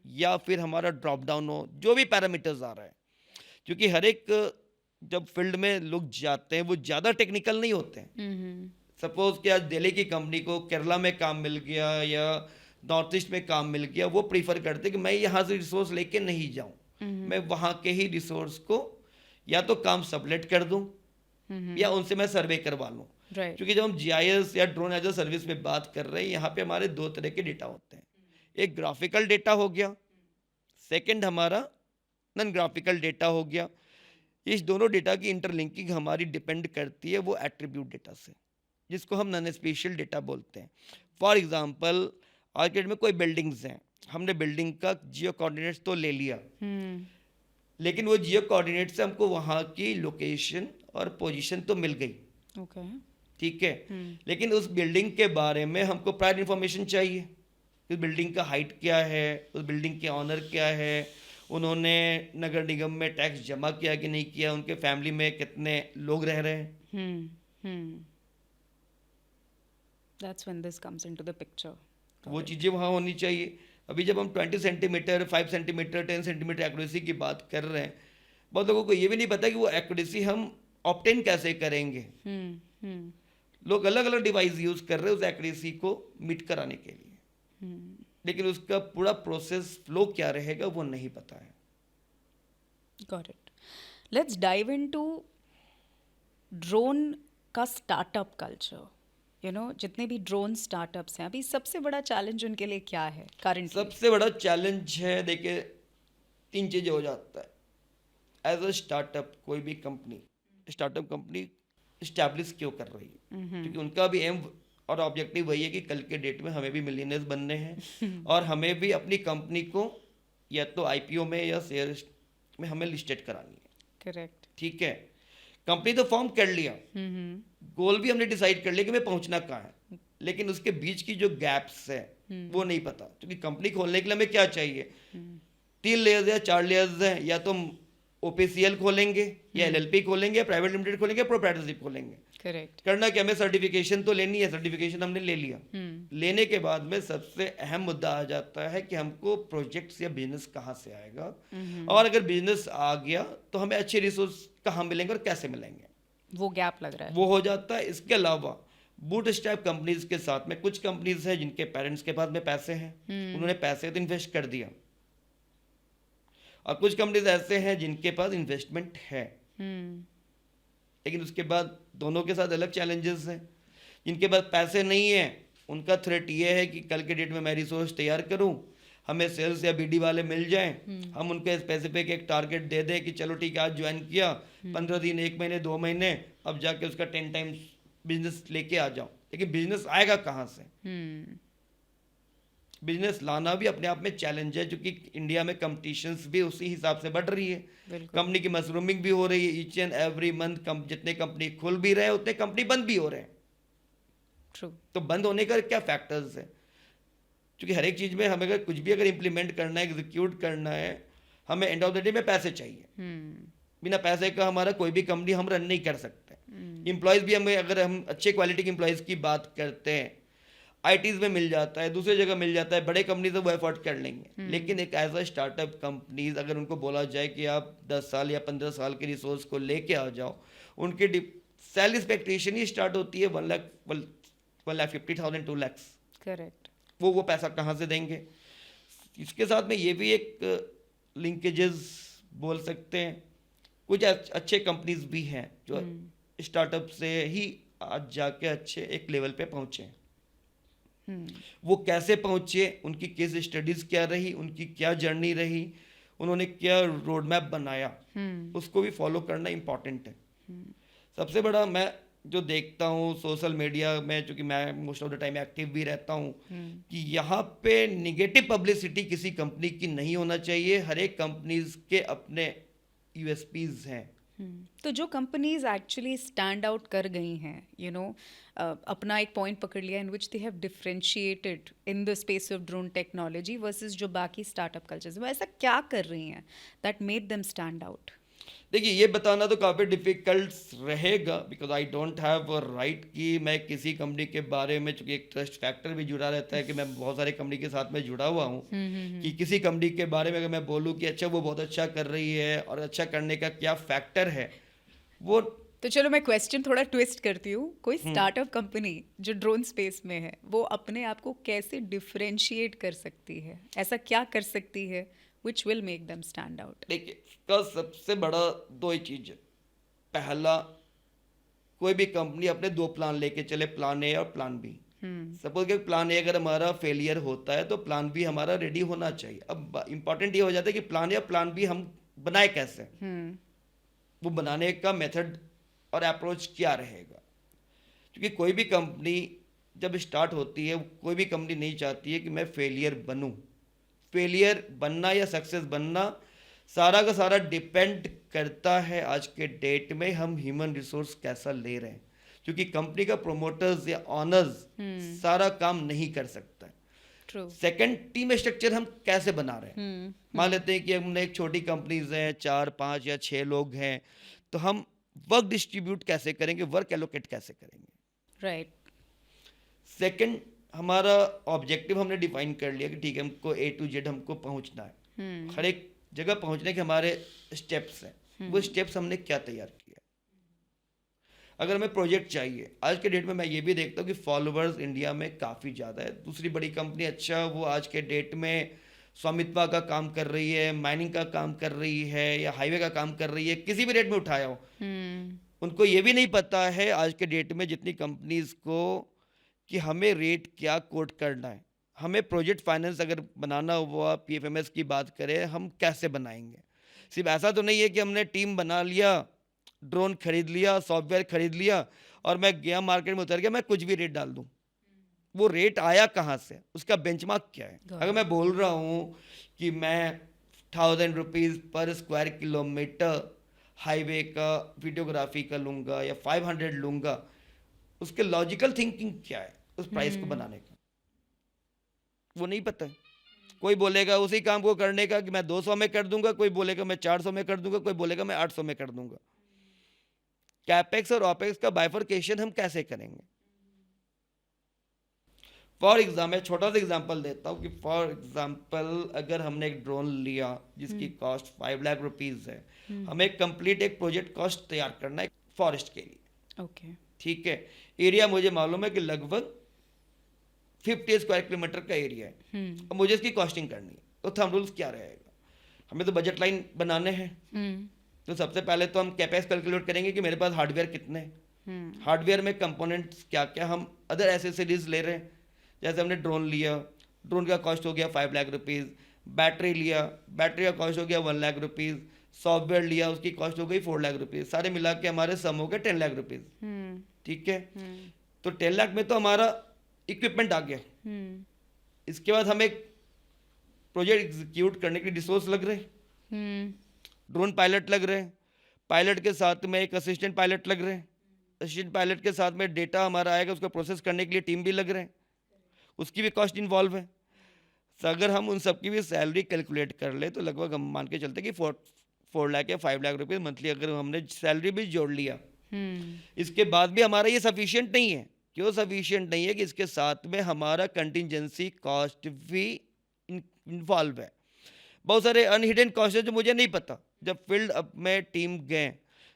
या फिर हमारा ड्रॉप डाउन हो, जो भी पैरामीटर्स आ रहा है, क्योंकि हर एक जब फील्ड में लोग जाते हैं वो ज़्यादा टेक्निकल नहीं होते हैं। सपोज कि आज दिल्ली की कंपनी को केरला में काम मिल गया या नॉर्थ ईस्ट में काम मिल गया, वो प्रीफर करते कि मैं यहाँ से रिसोर्स लेके नहीं जाऊँ, मैं वहाँ के ही रिसोर्स को या तो काम सबलेट कर दूँ या उनसे मैं सर्वे करवा लूँ। क्योंकि जब हम जीआईएस या ड्रोन एज अ सर्विस में बात कर रहे हैं, यहाँ पे हमारे दो तरह के डेटा होते हैं, एक ग्राफिकल डेटा हो गया, सेकंड हमारा नॉन ग्राफिकल डेटा हो गया। इस दोनों डेटा की इंटरलिंकिंग हमारी डिपेंड करती है वो एट्रीब्यूट डेटा से, जिसको हम नॉन स्पेशियल डेटा बोलते हैं। फॉर एग्जांपल, आज के डेट में कोई बिल्डिंग्स हैं, हमने बिल्डिंग का जियो कोऑर्डिनेट्स तो ले लिया, लेकिन वो जियो कोऑर्डिनेट से हमको वहाँ की लोकेशन और पोजीशन तो मिल गई, ठीक है, लेकिन उस बिल्डिंग के बारे में हमको प्रायर इन्फॉर्मेशन चाहिए। उस बिल्डिंग का हाइट क्या है, उस बिल्डिंग के ऑनर क्या है, उन्होंने नगर निगम में टैक्स जमा किया कि नहीं किया, उनके फैमिली में कितने लोग रह रहे हैं। That's when this comes into the picture. वो चीज़ें वहाँ होनी चाहिए। अभी जब हम 20 सेंटीमीटर 5 सेंटीमीटर 10 सेंटीमीटर एक्यूरेसी की बात कर रहे हैं, बहुत लोगों को ये भी नहीं पता कि वो एक्यूरेसी हम ऑब्टेन कैसे करेंगे। लोग अलग अलग डिवाइस यूज कर रहे हैं उस एक्यूरेसी को मीट कराने के लिए, लेकिन उसका पूरा प्रोसेस फ्लो क्या रहेगा वो नहीं पता है। Got it. Let's dive into drone का स्टार्टअप कल्चर। जितने भी ड्रोन स्टार्टअप्स हैं, अभी सबसे बड़ा चैलेंज उनके लिए क्या है करंटली? सबसे बड़ा चैलेंज है, देखिए 3 चीज़ें हो जाता है। एज अ स्टार्टअप कोई भी स्टार्टअप कंपनी इस्टेब्लिश क्यों कर रही है, क्योंकि उनका भी एम और ऑब्जेक्टिव वही है कि कल के डेट में हमें भी मिलियनर्स बनने हैं और हमें भी अपनी कंपनी को या तो आईपीओ में या शेयर में हमें लिस्टेड करानी है। करेक्ट। ठीक है, कंपनी तो फॉर्म कर लिया, गोल भी हमने डिसाइड कर लिया कि हमें पहुंचना कहाँ है, लेकिन उसके बीच की जो गैप्स है वो नहीं पता। क्योंकि कंपनी खोलने के लिए हमें क्या चाहिए, 3 लेयर्स या 4 लेयर्स हैं, या तो ओपीसीएल खोलेंगे या एलएलपी खोलेंगे या प्राइवेट लिमिटेड खोलेंगे या प्रोप्राइटरशिप खोलेंगे। करेक्ट। करना क्या, हमें सर्टिफिकेशन तो लेनी है, सर्टिफिकेशन हमने ले लिया। लेने के बाद में सबसे अहम मुद्दा आ जाता है कि हमको प्रोजेक्ट्स या बिजनेस कहाँ से आएगा, और अगर बिजनेस आ गया तो हमें अच्छे रिसोर्स कहाँ मिलेंगे और कैसे मिलेंगे, वो गैप लग रहा है, वो हो जाता है। इसके अलावा बूटस्ट्रैप कंपनीज के साथ में कुछ कंपनीज हैं जिनके पेरेंट्स के पास में पैसे हैं, उन्होंने पैसे तो इन्वेस्ट कर दिया, और कुछ कंपनीज ऐसे हैं जिनके पास इन्वेस्टमेंट है, लेकिन उसके बाद दोनों के साथ अलग चैलेंजेस हैं। जिनके पास पैसे नहीं है उनका थ्रेट ये है कि कल के डेट में मैं रिसोर्स तैयार करूं, हमें सेल्स या बीडी वाले मिल जाएं, हम उनको स्पेसिफिक एक टारगेट दे दें कि चलो ठीक है आज ज्वाइन किया, 15 दिन 1 महीने 2 महीने, अब जाके उसका 10 टाइम्स बिजनेस लेके आ जाओ। लेकिन बिजनेस आएगा कहाँ से, बिजनेस लाना भी अपने आप में चैलेंज है, क्योंकि इंडिया में कंपटीशंस भी उसी हिसाब से बढ़ रही है, कंपनी की मशरूमिंग भी हो रही है, ईच एंड एवरी मंथ जितने कंपनी खुल भी रहे हैं उतने कंपनी बंद भी हो रहे हैं। True. तो बंद होने का क्या फैक्टर्स है, क्योंकि हर एक चीज में हमें अगर कुछ भी अगर इम्प्लीमेंट करना है, एग्जीक्यूट करना है, हमें एंड ऑफ द डे में पैसे चाहिए। बिना पैसे का हमारा कोई भी कंपनी हम रन नहीं कर सकते। एम्प्लॉयज भी हमें, अगर हम अच्छे क्वालिटी के एम्प्लॉयज की बात करते हैं, आईटीज में मिल जाता है, दूसरी जगह मिल जाता है, बड़े कंपनी तो वो एफोर्ड कर लेंगे। लेकिन एक एज अ स्टार्टअप कंपनीज अगर उनको बोला जाए कि आप 10 साल या 15 साल के रिसोर्स को लेके आ जाओ, उनकी सैलरी एक्सपेक्टेशन ही स्टार्ट होती है 1,50,000 2 लाख। करेक्ट। वो पैसा कहाँ से देंगे? इसके साथ में ये भी एक लिंकेजेस बोल सकते हैं, कुछ अच्छे कंपनीज भी हैं जो स्टार्टअप से ही आज जाके अच्छे एक लेवल पे पहुंचे। वो कैसे पहुंचे, उनकी केस स्टडीज क्या रही, उनकी क्या जर्नी रही, उन्होंने क्या रोड मैप बनाया, उसको भी फॉलो करना इम्पॉर्टेंट है। सबसे बड़ा मैं जो देखता हूँ सोशल मीडिया में, चूंकि मैं most of the time active भी रहता हूँ, कि यहाँ पे निगेटिव पब्लिसिटी किसी कंपनी की नहीं होना चाहिए। हर एक कंपनीज के अपने यूएसपीज हैं। तो जो कंपनीज एक्चुअली स्टैंड आउट कर गई हैं, यू नो, अपना एक पॉइंट पकड़ लिया in which they have differentiated in the space of drone technology versus जो बाकी स्टार्टअप कल्चर्स, वो ऐसा क्या कर रही हैं that made them stand out? देखिए, ये बताना तो काफ़ी डिफिकल्ट रहेगा, because I don't have a right कि मैं किसी कंपनी के बारे में, चूंकि एक ट्रस्ट फैक्टर भी जुड़ा रहता है कि मैं बहुत सारे कंपनी के साथ में जुड़ा हुआ हूँ, कि किसी कंपनी के बारे में अगर मैं बोलूँ कि अच्छा वो बहुत अच्छा कर रही है और अच्छा करने का क्या फैक्टर है वो। तो चलो मैं क्वेश्चन थोड़ा ट्विस्ट करती हूँ। कोई स्टार्टअप कंपनी जो ड्रोन स्पेस में है, वो अपने आप को कैसे डिफरेंशिएट कर सकती है? ऐसा क्या कर सकती है which will make them stand out? देखिए, इसका सबसे बड़ा दो ही चीज़ है। पहला, कोई भी कंपनी अपने दो प्लान लेके चले, प्लान ए और प्लान बी। सपोज कि प्लान ए अगर हमारा फेलियर होता है तो प्लान बी हमारा रेडी होना चाहिए। अब इंपॉर्टेंट ये हो जाता है कि प्लान ए और प्लान बी हम बनाए कैसे, वो बनाने का मेथड और अप्रोच क्या रहेगा। क्योंकि कोई भी कंपनी जब स्टार्ट होती है, कोई भी कंपनी नहीं चाहती है कि मैं फेलियर बनूं। फेलियर बनना या सक्सेस बनना सारा का सारा डिपेंड करता है आज के डेट में हम ह्यूमन रिसोर्स कैसा ले रहे हैं। क्योंकि कंपनी का प्रोमोटर्स या ऑनर्स सारा काम नहीं कर सकता है। सेकंड, टीम स्ट्रक्चर हम कैसे बना रहे हैं। मान लेते हैं कि हमने एक छोटी कंपनीज हैं, 4, 5 या 6 लोग हैं, तो हम वर्क डिस्ट्रीब्यूट कैसे करेंगे, वर्क एलोकेट कैसे करेंगे। राइट। सेकंड, हमारा ऑब्जेक्टिव हमने डिफाइन कर लिया कि ठीक है, हमको A to Z हमको पहुंचना है। हर एक जगह पहुंचने के हमारे स्टेप्स हैं, वो स्टेप्स हमने क्या तैयार किया। अगर हमें प्रोजेक्ट चाहिए, आज के डेट में मैं ये भी देखता हूँ कि फॉलोअर्स इंडिया में काफ़ी ज़्यादा है। दूसरी बड़ी कंपनी, अच्छा वो आज के डेट में स्वामित्व का काम कर रही है, माइनिंग का काम कर रही है, या हाईवे का काम कर रही है, किसी भी रेट में उठाया हो, उनको ये भी नहीं पता है आज के डेट में जितनी कंपनीज को कि हमें रेट क्या कोट करना है। हमें प्रोजेक्ट फाइनेंस अगर बनाना हुआ, पीएफएमएस की बात करें, हम कैसे बनाएंगे। सिर्फ ऐसा तो नहीं है कि हमने टीम बना लिया, ड्रोन खरीद लिया, सॉफ्टवेयर खरीद लिया और मैं गया मार्केट में उतर गया, मैं कुछ भी रेट डाल दूं। वो रेट आया कहाँ से, उसका बेंचमार्क क्या है। अगर मैं बोल रहा हूँ कि मैं 1,000 रुपीज़ पर स्क्वायर किलोमीटर हाईवे का वीडियोग्राफी का लूँगा या 500 लूँगा, उसके लॉजिकल थिंकिंग क्या है उस प्राइस को बनाने का, वो नहीं पता है। कोई बोलेगा उसी काम को करने का कि मैं 200 में कर दूंगा, कोई बोलेगा मैं 400 में कर दूंगा, कोई बोलेगा मैं 800 में कर दूंगा। कैपेक्स और ऑपेक्स का बाइफर्केशन हम कैसे करेंगे। फॉर एग्जाम्पल, मैं छोटा सा एग्जाम्पल देता हूँ कि फॉर एग्जाम्पल अगर हमने एक ड्रोन लिया जिसकी कॉस्ट 5 लाख रुपीज़ है, हमें कंप्लीट एक प्रोजेक्ट कॉस्ट तैयार करना है फॉरेस्ट के लिए। ओके, ठीक है, एरिया मुझे मालूम है कि लगभग 50 स्क्वायर किलोमीटर का एरिया है। अब मुझे इसकी कॉस्टिंग करनी है, तो थंब रूल्स क्या रहेगा। हमें तो बजट लाइन बनाने हैं, तो सबसे पहले तो हम कैपेक्स कैलकुलेट करेंगे कि मेरे पास हार्डवेयर कितने हैं, हार्डवेयर में कंपोनेंट्स क्या क्या, हम अदर एसेसरीज ले रहे हैं। जैसे हमने ड्रोन लिया, ड्रोन का कॉस्ट हो गया 5 लाख रुपीज़, बैटरी लिया, बैटरी का कॉस्ट हो गया 1 लाख रुपीज़, सॉफ्टवेयर लिया, उसकी कॉस्ट हो गई 4 लाख रुपीज़, सारे मिला के हमारे सम हो गए 10 लाख रुपीज़। ठीक है, तो 10 लाख में तो हमारा इक्विपमेंट आ गया। इसके बाद हमें प्रोजेक्ट एग्जीक्यूट करने के लिए रिसोर्स लग रहे, ड्रोन पायलट लग रहे हैं, पायलट के साथ में एक असिस्टेंट पायलट लग रहे हैं, असिस्टेंट पायलट के साथ में डेटा हमारा आएगा, उसको प्रोसेस करने के लिए टीम भी लग रहे हैं, उसकी भी कॉस्ट इन्वॉल्व है। तो अगर हम उन सबकी भी सैलरी कैलकुलेट कर ले तो लगभग हम मान के चलते कि 4 लाख या 5 लाख रुपये मंथली अगर हमने सैलरी भी जोड़ लिया, इसके बाद भी हमारा ये सफिशिएंट नहीं है। क्यों सफिशिएंट नहीं है कि इसके साथ में हमारा कंटिजेंसी कॉस्ट भी इन्वॉल्व है। बहुत सारे अनहिडन कॉस्ट है जो मुझे नहीं पता। जब फील्ड अप में टीम गए,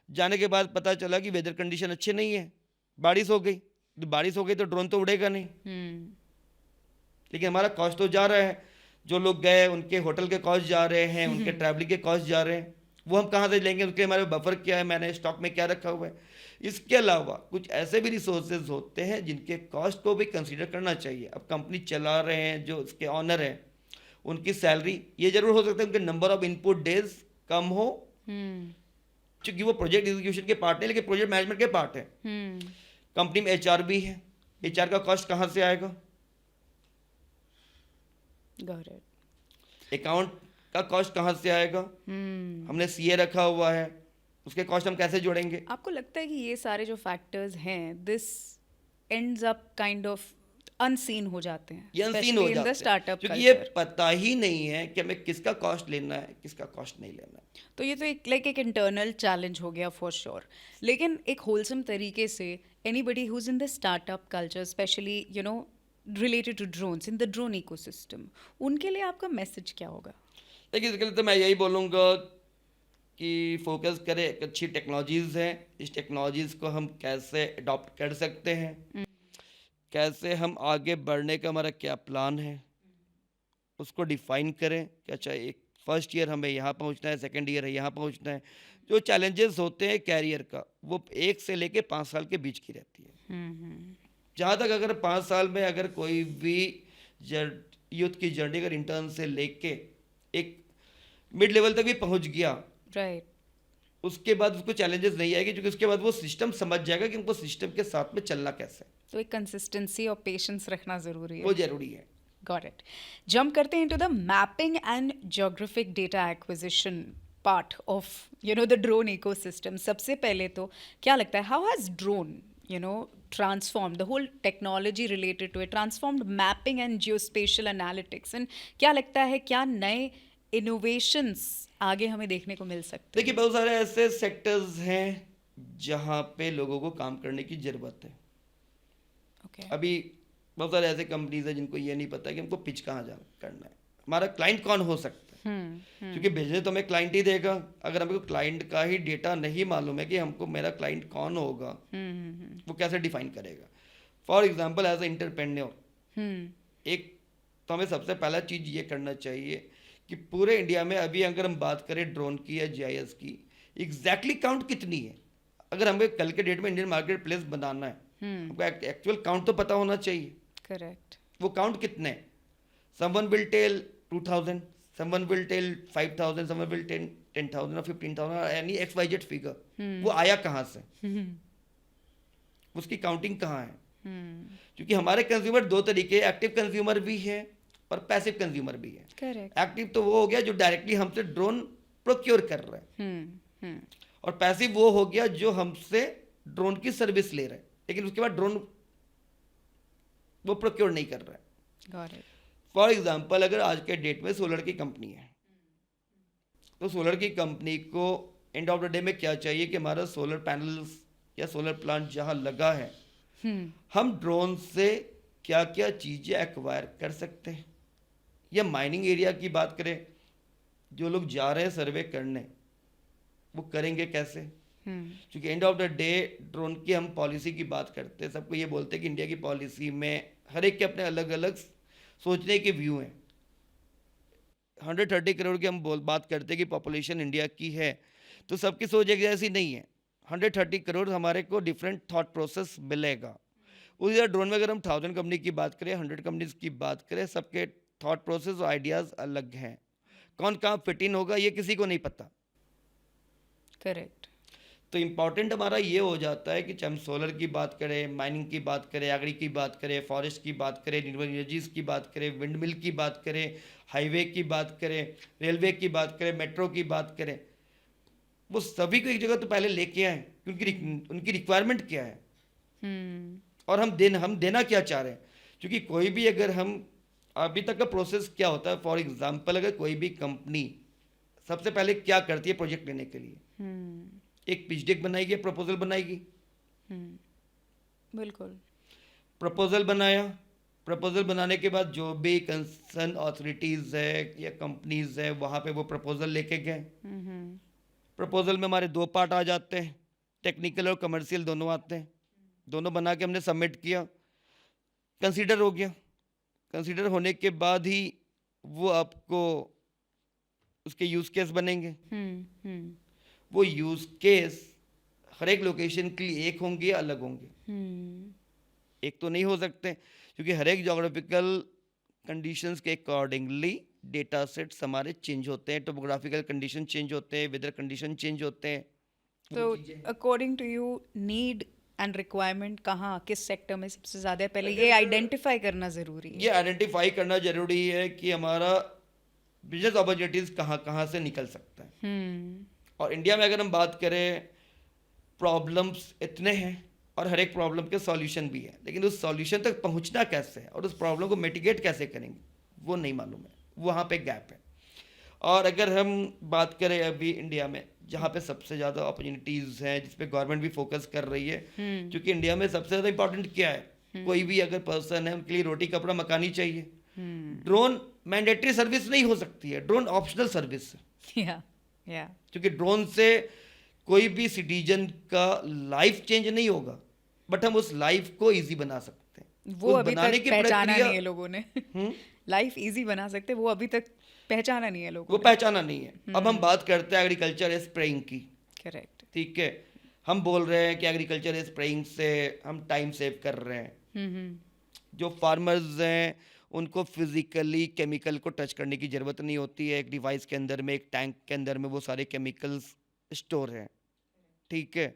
जाने के बाद पता चला कि वेदर कंडीशन अच्छे नहीं है, बारिश हो गई। तो बारिश हो गई तो ड्रोन तो उड़ेगा नहीं, लेकिन हमारा कॉस्ट तो जा रहा है। जो लोग गए उनके होटल के कॉस्ट जा रहे हैं, उनके ट्रैवलिंग के कॉस्ट जा रहे हैं, वो हम कहाँ से लेंगे? उनके हमारे बफर क्या है, मैंने स्टॉक में क्या रखा हुआ है। इसके अलावा कुछ ऐसे भी रिसोर्सेज होते हैं जिनके कॉस्ट को भी कंसीडर करना चाहिए। अब कंपनी चला रहे हैं, जो उसके ऑनर हैं, उनकी सैलरी, ये जरूर हो सकता है उनके नंबर ऑफ इनपुट डेज कम हो, क्योंकि वो प्रोजेक्ट एग्जीक्यूशन के पार्ट है, लेकिन प्रोजेक्ट मैनेजमेंट के पार्ट है। कंपनी में एचआर भी है, एचआर का कॉस्ट कहाँ से आएगा? अकाउंट का कॉस्ट कहाँ से आएगा? हमने सीए रखा हुआ है, उसके कॉस्ट हम कैसे जोड़ेंगे? आपको लगता है कि ये सारे जो फैक्टर्स हैं, this ends up kind of unseen हो जाते हैं, ये अनसीन हो जाते हैं स्टार्टअप क्योंकि ये पता ही नहीं है कि हमें किसका कॉस्ट लेना है, किसका कॉस्ट नहीं लेना है। तो ये तो एक इंटरनल चैलेंज हो गया फॉर श्योर। लेकिन एक होलसम तरीके से anybody who is in the startup culture, specially related to drones, in the drone ecosystem, उनके लिए आपका मैसेज क्या होगा? देखिए, इसके लिए तो मैं यही बोलूँगा कि फोकस करें। एक अच्छी टेक्नोलॉजीज़ हैं, इस टेक्नोलॉजीज़ को हम कैसे अडॉप्ट कर सकते हैं, कैसे हम आगे बढ़ने का हमारा क्या प्लान है, उसको डिफाइन करें कि अच्छा एक फर्स्ट ईयर हमें यहाँ पहुँचना है, सेकंड ईयर है यहाँ पहुँचना है। जो चैलेंजेस होते हैं कैरियर का, वो 1 से लेके 5 साल के बीच की रहती है। जहाँ तक अगर 5 साल में अगर कोई भी यूथ की जर्नी अगर इंटर्न से लेके एक मिड लेवल तक भी पहुँच गया, राइट, उसके बाद उसको चैलेंजेस नहीं आएगी, क्योंकि उसके बाद वो सिस्टम समझ जाएगा कि उनको सिस्टम के साथ में चलना कैसे। तो एक कंसिस्टेंसी और पेशेंस रखना ज़रूरी है, वो जरूरी है। Got it. जंप करते हैं into the mapping and geographic data acquisition part of the drone ecosystem. सबसे पहले तो क्या लगता है, how has drone transformed the whole technology related to it, transformed mapping and geospatial analytics, and क्या लगता है क्या नए innovations आगे हमें देखने को मिल सकते हैं? देखिए, बहुत सारे ऐसे सेक्टर्स हैं जहाँ पे लोगों को काम करने की ज़रूरत है। Okay. अभी बहुत सारे ऐसे कंपनीज हैं जिनको ये नहीं पता कि हमको पिच कहाँ जा करना है, हमारा क्लाइंट कौन हो सकता है। क्योंकि बिजनेस तो हमें क्लाइंट ही देगा। अगर हमको क्लाइंट का ही डेटा नहीं मालूम है कि हमको मेरा क्लाइंट कौन होगा, वो कैसे डिफाइन करेगा? For example, as a entrepreneur, एक तो हमें सबसे पहला चीज़ ये करना चाहिए कि पूरे इंडिया में अभी अगर हम बात करें ड्रोन की या जीआईएस की, एग्जैक्टली काउंट कितनी है। अगर हमें कल के डेट में इंडियन मार्केट प्लेस बनाना है, हमको एक्चुअल काउंट तो पता होना चाहिए। करेक्ट। वो काउंट कितने हैं? Someone will tell 2000, someone will tell 5000, someone will tell 10,000 or 15,000 or any XYZ figure. वो आया कहाँ से? उसकी काउंटिंग कहाँ है? क्योंकि हमारे कंज्यूमर दो तरीके, एक्टिव कंज्यूमर भी है और पैसिव कंज्यूमर भी है। करेक्ट। एक्टिव तो वो हो गया जो डायरेक्टली हमसे ड्रोन प्रोक्योर कर रहा है, और पैसिव वो हो गया जो हमसे ड्रोन की सर्विस ले रहा है, लेकिन उसके बाद ड्रोन वो प्रोक्योर नहीं कर रहा है। Got it. फॉर एग्जाम्पल, अगर आज के डेट में सोलर की कंपनी है, तो सोलर की कंपनी को एंड ऑफ द डे में क्या चाहिए कि हमारा सोलर पैनल्स या सोलर प्लांट जहाँ लगा है, हम ड्रोन से क्या क्या चीज़ें एक्वायर कर सकते हैं। या माइनिंग एरिया की बात करें, जो लोग जा रहे हैं सर्वे करने, वो करेंगे कैसे? क्योंकि end of the day drone की हम पॉलिसी की बात करते हैं, सबको ये बोलते हैं कि इंडिया की पॉलिसी में हर एक के अपने अलग अलग सोचने के व्यू हैं। 130 करोड़ की हम बात करते हैं कि पॉपुलेशन इंडिया की है, तो सबकी सोच एक जैसी नहीं है। 130 करोड़ हमारे को डिफरेंट थॉट प्रोसेस मिलेगा। उसी तरह ड्रोन में अगर हम 1000 कंपनी की बात करें, 100 कंपनीज की बात करें, सबके थॉट प्रोसेस और आइडियाज़ अलग हैं। कौन कहाँ फिट इन होगा ये किसी को नहीं पता। करेक्ट। तो इम्पॉर्टेंट हमारा ये हो जाता है कि चाहे हम सोलर की बात करें, माइनिंग की बात करें, एग्री की बात करें, फॉरेस्ट की बात करें, रिन्यूएबल एनर्जीज़ की बात करें, विंड मिल की बात करें, हाईवे की बात करें, रेलवे की बात करें, मेट्रो की बात करें, वो सभी को एक जगह तो पहले लेके आए कि उनकी रिक्वायरमेंट क्या है और हम देना क्या चाह रहे हैं। क्योंकि कोई भी अगर हम अभी तक का प्रोसेस क्या होता है, फॉर एग्जाम्पल अगर कोई भी कंपनी सबसे पहले क्या करती है प्रोजेक्ट लेने के लिए, एक पिच डेक बनाएगी, प्रपोजल बनाएगी। बिल्कुल। प्रपोजल बनाया। प्रपोजल बनाने के बाद जो भी कंसर्न अथॉरिटीज़ है या कंपनीज है वहाँ पे वो प्रपोजल लेके गए। प्रपोजल में हमारे दो पार्ट आ जाते हैं, टेक्निकल और कमर्शियल दोनों आते हैं। दोनों बना के हमने सबमिट किया, कंसीडर हो गया। कंसीडर होने के बाद ही वो आपको उसके यूज़ केस बनेंगे। वो यूज़ केस हर एक लोकेशन के लिए एक होंगे या अलग होंगे? एक तो नहीं हो सकते, क्योंकि हर एक जोग्राफिकल कंडीशंस के अकॉर्डिंगली डेटा सेट्स हमारे चेंज होते हैं, टोपोग्राफिकल कंडीशन चेंज होते हैं, वेदर कंडीशन चेंज होते हैं। तो according to you need and requirement कहाँ किस सेक्टर में सबसे ज़्यादा है, पहले ये आइडेंटिफाई करना ज़रूरी है। ये आइडेंटिफाई करना जरूरी है कि हमारा बिजनेस अपॉर्चुनिटीज कहाँ कहाँ से निकल सकता है। और इंडिया में अगर हम बात करें, प्रॉब्लम्स इतने हैं और हर एक प्रॉब्लम के सॉल्यूशन भी है, लेकिन उस सॉल्यूशन तक पहुंचना कैसे है और उस प्रॉब्लम को मिटिगेट कैसे करेंगे वो नहीं मालूम है। वहाँ पे गैप है। और अगर हम बात करें अभी इंडिया में जहाँ पे सबसे ज़्यादा अपॉर्चुनिटीज़ हैं, जिस पे गवर्नमेंट भी फोकस कर रही है, क्योंकि इंडिया में सबसे ज़्यादा इंपॉर्टेंट क्या है, कोई भी अगर पर्सन है उनके लिए रोटी कपड़ा मकान ही चाहिए। ड्रोन मैंडेटरी सर्विस नहीं हो सकती है, ड्रोन ऑप्शनल सर्विस है। या क्योंकि ड्रोन से कोई भी सिटीजन का लाइफ चेंज नहीं होगा, बट हम उस लाइफ को इजी बना सकते हैं। वो उस अभी बनाने तक की पहचाना प्रक्रिया नहीं है लोगों ने। लाइफ इजी बना सकते, वो अभी तक पहचाना नहीं है लोगों वो ने। पहचाना नहीं है। अब हम बात करते हैं एग्रीकल्चर स्प्रेइंग की। करेक्ट। ठीक है, हम बोल रहे हैं कि एग्रीकल्चर स्प्रेइंग से हम टाइम सेव कर रहे हैं। जो फार्मर्स हैं उनको फिजिकली केमिकल को टच करने की ज़रूरत नहीं होती है। एक डिवाइस के अंदर में, एक टैंक के अंदर में वो सारे केमिकल्स स्टोर हैं। ठीक है,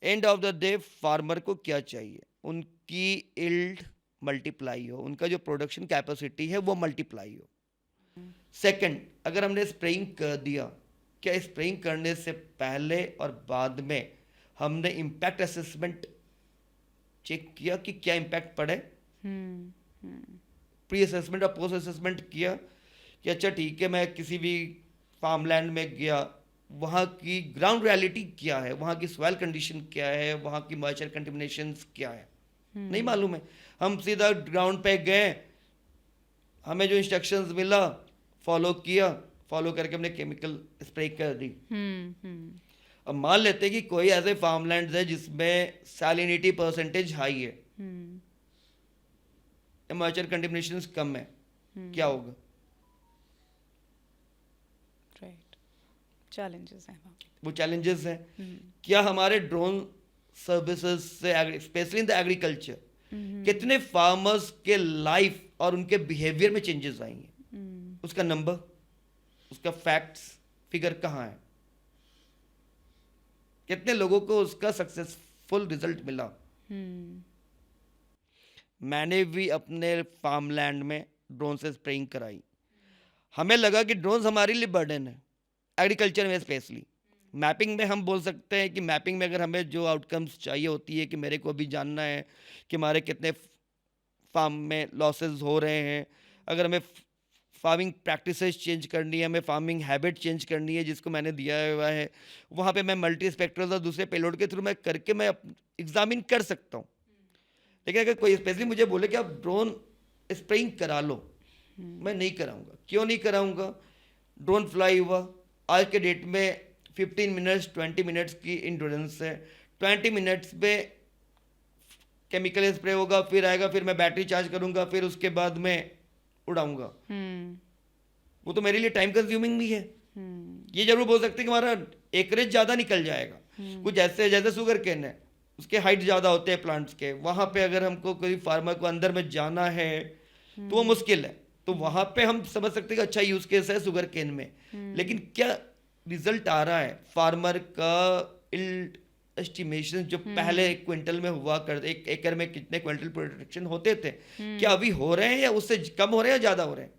end of the day farmer को क्या चाहिए, उनकी इल्ड मल्टीप्लाई हो, उनका जो प्रोडक्शन कैपेसिटी है वो मल्टीप्लाई हो। सेकंड, अगर हमने स्प्रेइंग कर दिया, क्या स्प्रेइंग करने से पहले और बाद में हमने इम्पैक्ट असेसमेंट चेक किया कि क्या इम्पैक्ट पड़े? प्री असेसमेंट और पोस्ट असेसमेंट किया कि अच्छा ठीक है, मैं किसी भी फार्मलैंड में गया, वहाँ की ग्राउंड रियलिटी क्या है, वहाँ की सॉइल कंडीशन क्या है, वहाँ की मॉइस्चर कंटेमिनेशंस क्या है, नहीं मालूम है। हम सीधा ग्राउंड पे गए, हमें जो इंस्ट्रक्शंस मिला फॉलो किया, फॉलो करके हमने केमिकल स्प्रे कर दी। अब मान लेते हैं कि कोई ऐसे फार्मलैंड है जिसमें सैलिनिटी परसेंटेज हाई है, मॉइस्चर कंटेमिनेशन कम है, क्या होगा? राइट, चैलेंजेस हैं वहाँ। वो चैलेंजेस हैं। क्या हमारे ड्रोन सर्विसेज से, स्पेशली इन द एग्रीकल्चर, कितने फार्मर्स के लाइफ और उनके बिहेवियर में चेंजेस आएंगे? उसका नंबर, उसका फैक्ट्स, फिगर कहाँ है? कितने लोगों को उसका सक्सेसफुल रिजल्ट मिला? मैंने भी अपने फार्मलैंड में ड्रोन से स्प्रेइंग कराई। हमें लगा कि ड्रोन्स हमारे लिए बर्डन है, एग्रीकल्चर में स्पेशली। मैपिंग में हम बोल सकते हैं कि मैपिंग में अगर हमें जो आउटकम्स चाहिए होती है कि मेरे को अभी जानना है कि हमारे कितने फार्म में लॉसेस हो रहे हैं, अगर हमें फार्मिंग प्रैक्टिसेस चेंज करनी है, हमें फार्मिंग हैबिट चेंज करनी है, जिसको मैंने दिया हुआ है, वहाँ पे मैं मल्टी स्पेक्ट्रल और दूसरे पेलोड के थ्रू मैं करके मैं एग्जामिन कर सकता हूँ। लेकिन अगर कोई स्पेशली मुझे बोले कि आप ड्रोन स्प्रेइंग करा लो, मैं नहीं कराऊंगा। क्यों नहीं कराऊंगा? ड्रोन फ्लाई हुआ, आज के डेट में 15 मिनट्स 20 मिनट्स की इंड्योरेंस है। 20 मिनट्स में केमिकल स्प्रे होगा, फिर आएगा, फिर मैं बैटरी चार्ज करूंगा, फिर उसके बाद मैं उड़ाऊंगा। वो तो मेरे लिए टाइम कंज्यूमिंग भी है। ये जरूर बोल सकते हैं कि हमारा एकरेज ज़्यादा निकल जाएगा। कुछ ऐसे जैसे शुगर केन है, उसके हाइट ज़्यादा होते हैं प्लांट्स के, वहाँ पे अगर हमको कोई फार्मर को अंदर में जाना है तो वो मुश्किल है। तो वहाँ पे हम समझ सकते हैं कि अच्छा यूज़ केस है शुगर केन में, लेकिन क्या रिजल्ट आ रहा है? फार्मर का इल्ड एस्टिमेशन जो पहले एक क्विंटल में हुआ करते, एक एकड़ में कितने क्विंटल प्रोडक्शन होते थे, क्या अभी हो रहे हैं या उससे कम हो रहे हैं या ज़्यादा हो रहे हैं?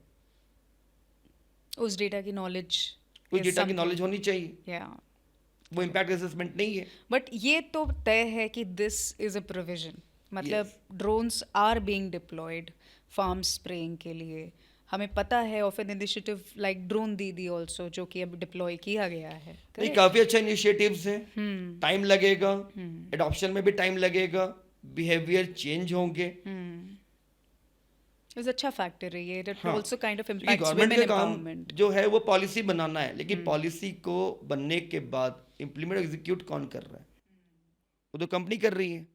उस डेटा की नॉलेज, उस डेटा की नॉलेज होनी चाहिए। वो इम्पैक्ट असेसमेंट नहीं है। बट ये तो तय है कि दिस इज अ प्रोविजन, मतलब drones are being deployed farm spraying के लिए। हमें पता है of an initiative like drone Didi also, जो कि अब डिप्लॉय किया गया है। नहीं, काफ़ी अच्छा इनिशिएटिव्स है। टाइम लगेगा, एडॉप्शन में भी टाइम लगेगा, बिहेवियर चेंज होंगे। इज अच्छा फैक्टर है ये, इट हाँ, आल्सो काइंड ऑफ क्योंकि इम्पैक्ट्स गवर्नमेंट वुमेन का काम एम्पावरमेंट। जो है वो पॉलिसी बनाना है, लेकिन पॉलिसी को बनने के बाद इम्प्लीमेंट एग्जीक्यूट कौन कर रहा है? वो तो कंपनी कर रही है।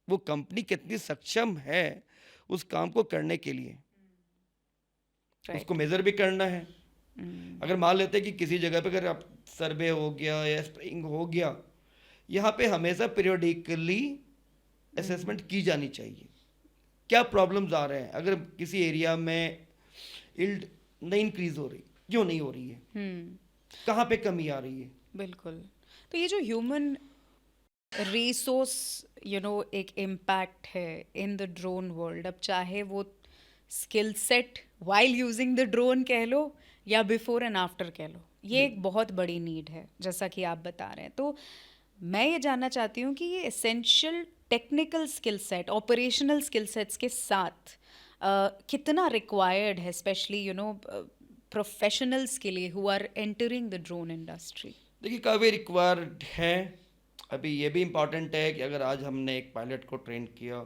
वो कंपनी कितनी सक्षम है उस काम को करने के लिए, उसको मेजर भी करना है। अगर मान लेते हैं कि किसी जगह पे अगर आप सर्वे हो गया या स्प्रेइंग हो गया, यहाँ पे हमेशा पीरियोडिकली असेसमेंट की जानी चाहिए, क्या प्रॉब्लम्स आ रहे हैं। अगर किसी एरिया में इल्ड नहीं इंक्रीज हो रही, क्यों नहीं हो रही है, कहाँ पे कमी आ रही है। बिल्कुल। तो ये जो ह्यूमन रिसोर्स एक इम्पैक्ट है इन द ड्रोन वर्ल्ड, अब चाहे वो skill set while using the drone कह लो या बिफोर एंड आफ्टर कह लो, ये एक बहुत बड़ी नीड है जैसा कि आप बता रहे हैं। तो मैं ये जानना चाहती हूँ कि ये essential technical skill set, operational skill sets के साथ कितना रिक्वायर्ड है, स्पेशली प्रोफेशनल्स के लिए who are entering the drone industry? देखिए, काफ़ी रिक्वायर्ड है। अभी ये भी इम्पॉर्टेंट है कि अगर आज हमने एक पायलट को ट्रेन किया,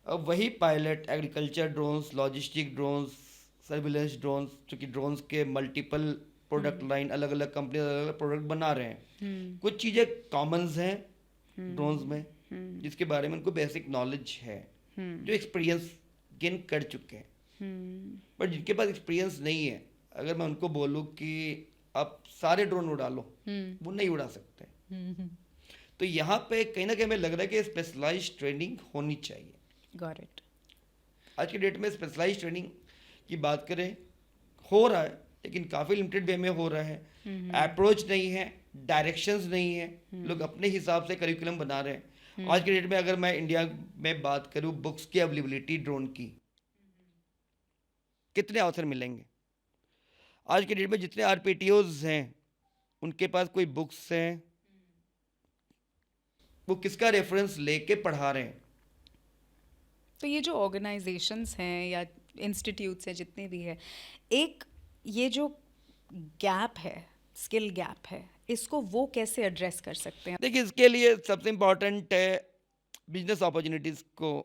अब वही pilot agriculture drones, logistic drones, surveillance drones, चूँकि ड्रोन्स के मल्टीपल प्रोडक्ट लाइन, अलग अलग कंपनी अलग अलग प्रोडक्ट बना रहे हैं। कुछ चीज़ें कॉमन्स हैं ड्रोन्स में, जिसके बारे में उनको बेसिक नॉलेज है, जो एक्सपीरियंस गेन कर चुके हैं। बट जिनके पास एक्सपीरियंस नहीं है, अगर मैं उनको बोलूँ कि आप सारे ड्रोन उड़ा लो, वो नहीं उड़ा सकते। तो यहाँ पे कहीं ना कहीं हमें लग रहा है कि स्पेशलाइज ट्रेनिंग होनी चाहिए। Got it. आज की डेट में स्पेशलाइज ट्रेनिंग की बात करें, हो रहा है, लेकिन काफ़ी लिमिटेड वे में हो रहा है। अप्रोच नहीं है, डायरेक्शंस नहीं है, लोग अपने हिसाब से करिकुलम बना रहे हैं। आज की डेट में अगर मैं इंडिया में बात करूँ, बुक्स की अवेलेबिलिटी ड्रोन की, कितने ऑथर मिलेंगे? आज के डेट में जितने आरपीटीओज हैं, उनके पास कोई बुक्स हैं, वो किसका रेफरेंस लेके पढ़ा रहे हैं? तो ये जो ऑर्गेनाइजेशंस हैं या इंस्टीट्यूट्स हैं जितने भी हैं, एक ये जो गैप है, स्किल गैप है, इसको वो कैसे एड्रेस कर सकते हैं? देखिए, इसके लिए सबसे इम्पॉर्टेंट है बिजनेस अपॉर्चुनिटीज़ को,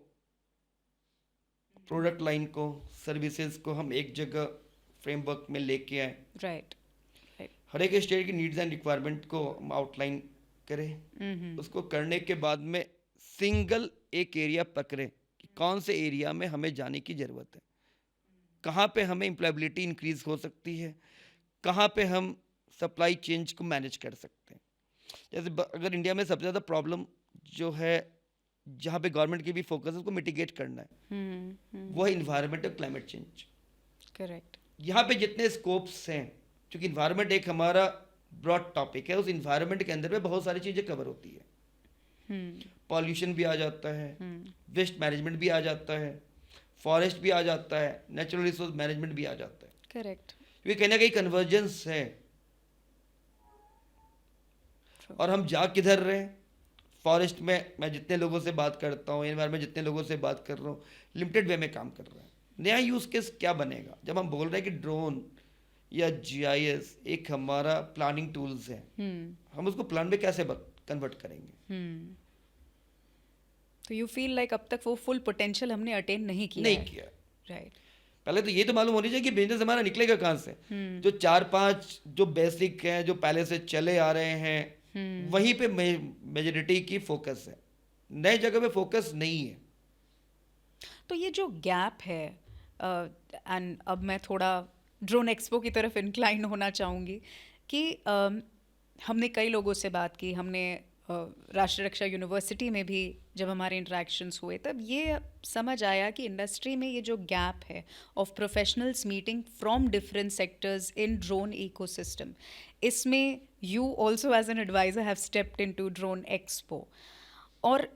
प्रोडक्ट लाइन को, सर्विसेज को हम एक जगह फ्रेमवर्क में लेके आए। राइट। हर एक स्टेट की नीड्स एंड रिक्वायरमेंट को हम आउटलाइन करें। उसको करने के बाद में सिंगल एक एरिया पकड़े कि कौन से एरिया में हमें जाने की ज़रूरत है, कहाँ पे हमें एम्प्लॉयबिलिटी इंक्रीज हो सकती है, कहाँ पे हम सप्लाई चेंज को मैनेज कर सकते हैं। जैसे अगर इंडिया में सबसे ज़्यादा प्रॉब्लम जो है, जहाँ पे गवर्नमेंट की भी फोकस है उसको मिटिगेट करना है, वो है इन्वायरमेंट और क्लाइमेट चेंज। करेक्ट। यहाँ पे जितने स्कोप्स हैं, क्योंकि इन्वायरमेंट एक हमारा ब्रॉड टॉपिक है, उस इन्वायरमेंट के अंदर में बहुत सारी चीज़ें कवर होती है। पॉल्यूशन भी आ जाता है, वेस्ट मैनेजमेंट भी आ जाता है, फॉरेस्ट भी आ जाता है, नेचुरल रिसोर्स मैनेजमेंट भी आ जाता है। करेक्ट। क्योंकि कहीं ना कहीं कन्वर्जेंस है। और हम जा किधर रहे हैं? फॉरेस्ट में मैं जितने लोगों से बात करता हूँ, एनवायरमेंट में जितने लोगों से बात कर रहा हूँ, लिमिटेड वे में काम कर रहा है। नया यूज़ केस क्या बनेगा जब हम बोल रहे हैं कि ड्रोन या जीआईएस एक हमारा प्लानिंग टूल्स है, हम उसको प्लान में कैसे कन्वर्ट करेंगे? तो यू फील लाइक अब तक वो फुल पोटेंशियल हमने अटेन नहीं किया? नहीं किया। राइट। पहले तो ये तो मालूम होनी चाहिए कि बिजनेस हमारा निकलेगा कहाँ से। जो 4-5 जो बेसिक हैं, जो पहले से चले आ रहे हैं, वहीं पे मेजॉरिटी की फोकस है, नए जगह पे फोकस नहीं है। तो ये जो गैप है, एंड अब मैं थोड़ा ड्रोन एक्सपो की तरफ इंक्लाइन होना चाहूँगी कि हमने कई लोगों से बात की, हमने राष्ट्रीय रक्षा यूनिवर्सिटी में भी जब हमारे इंटरेक्शंस हुए, तब ये समझ आया कि इंडस्ट्री में ये जो गैप है of professionals meeting from different sectors in drone ecosystem, इसमें you also as an advisor have stepped into drone expo, और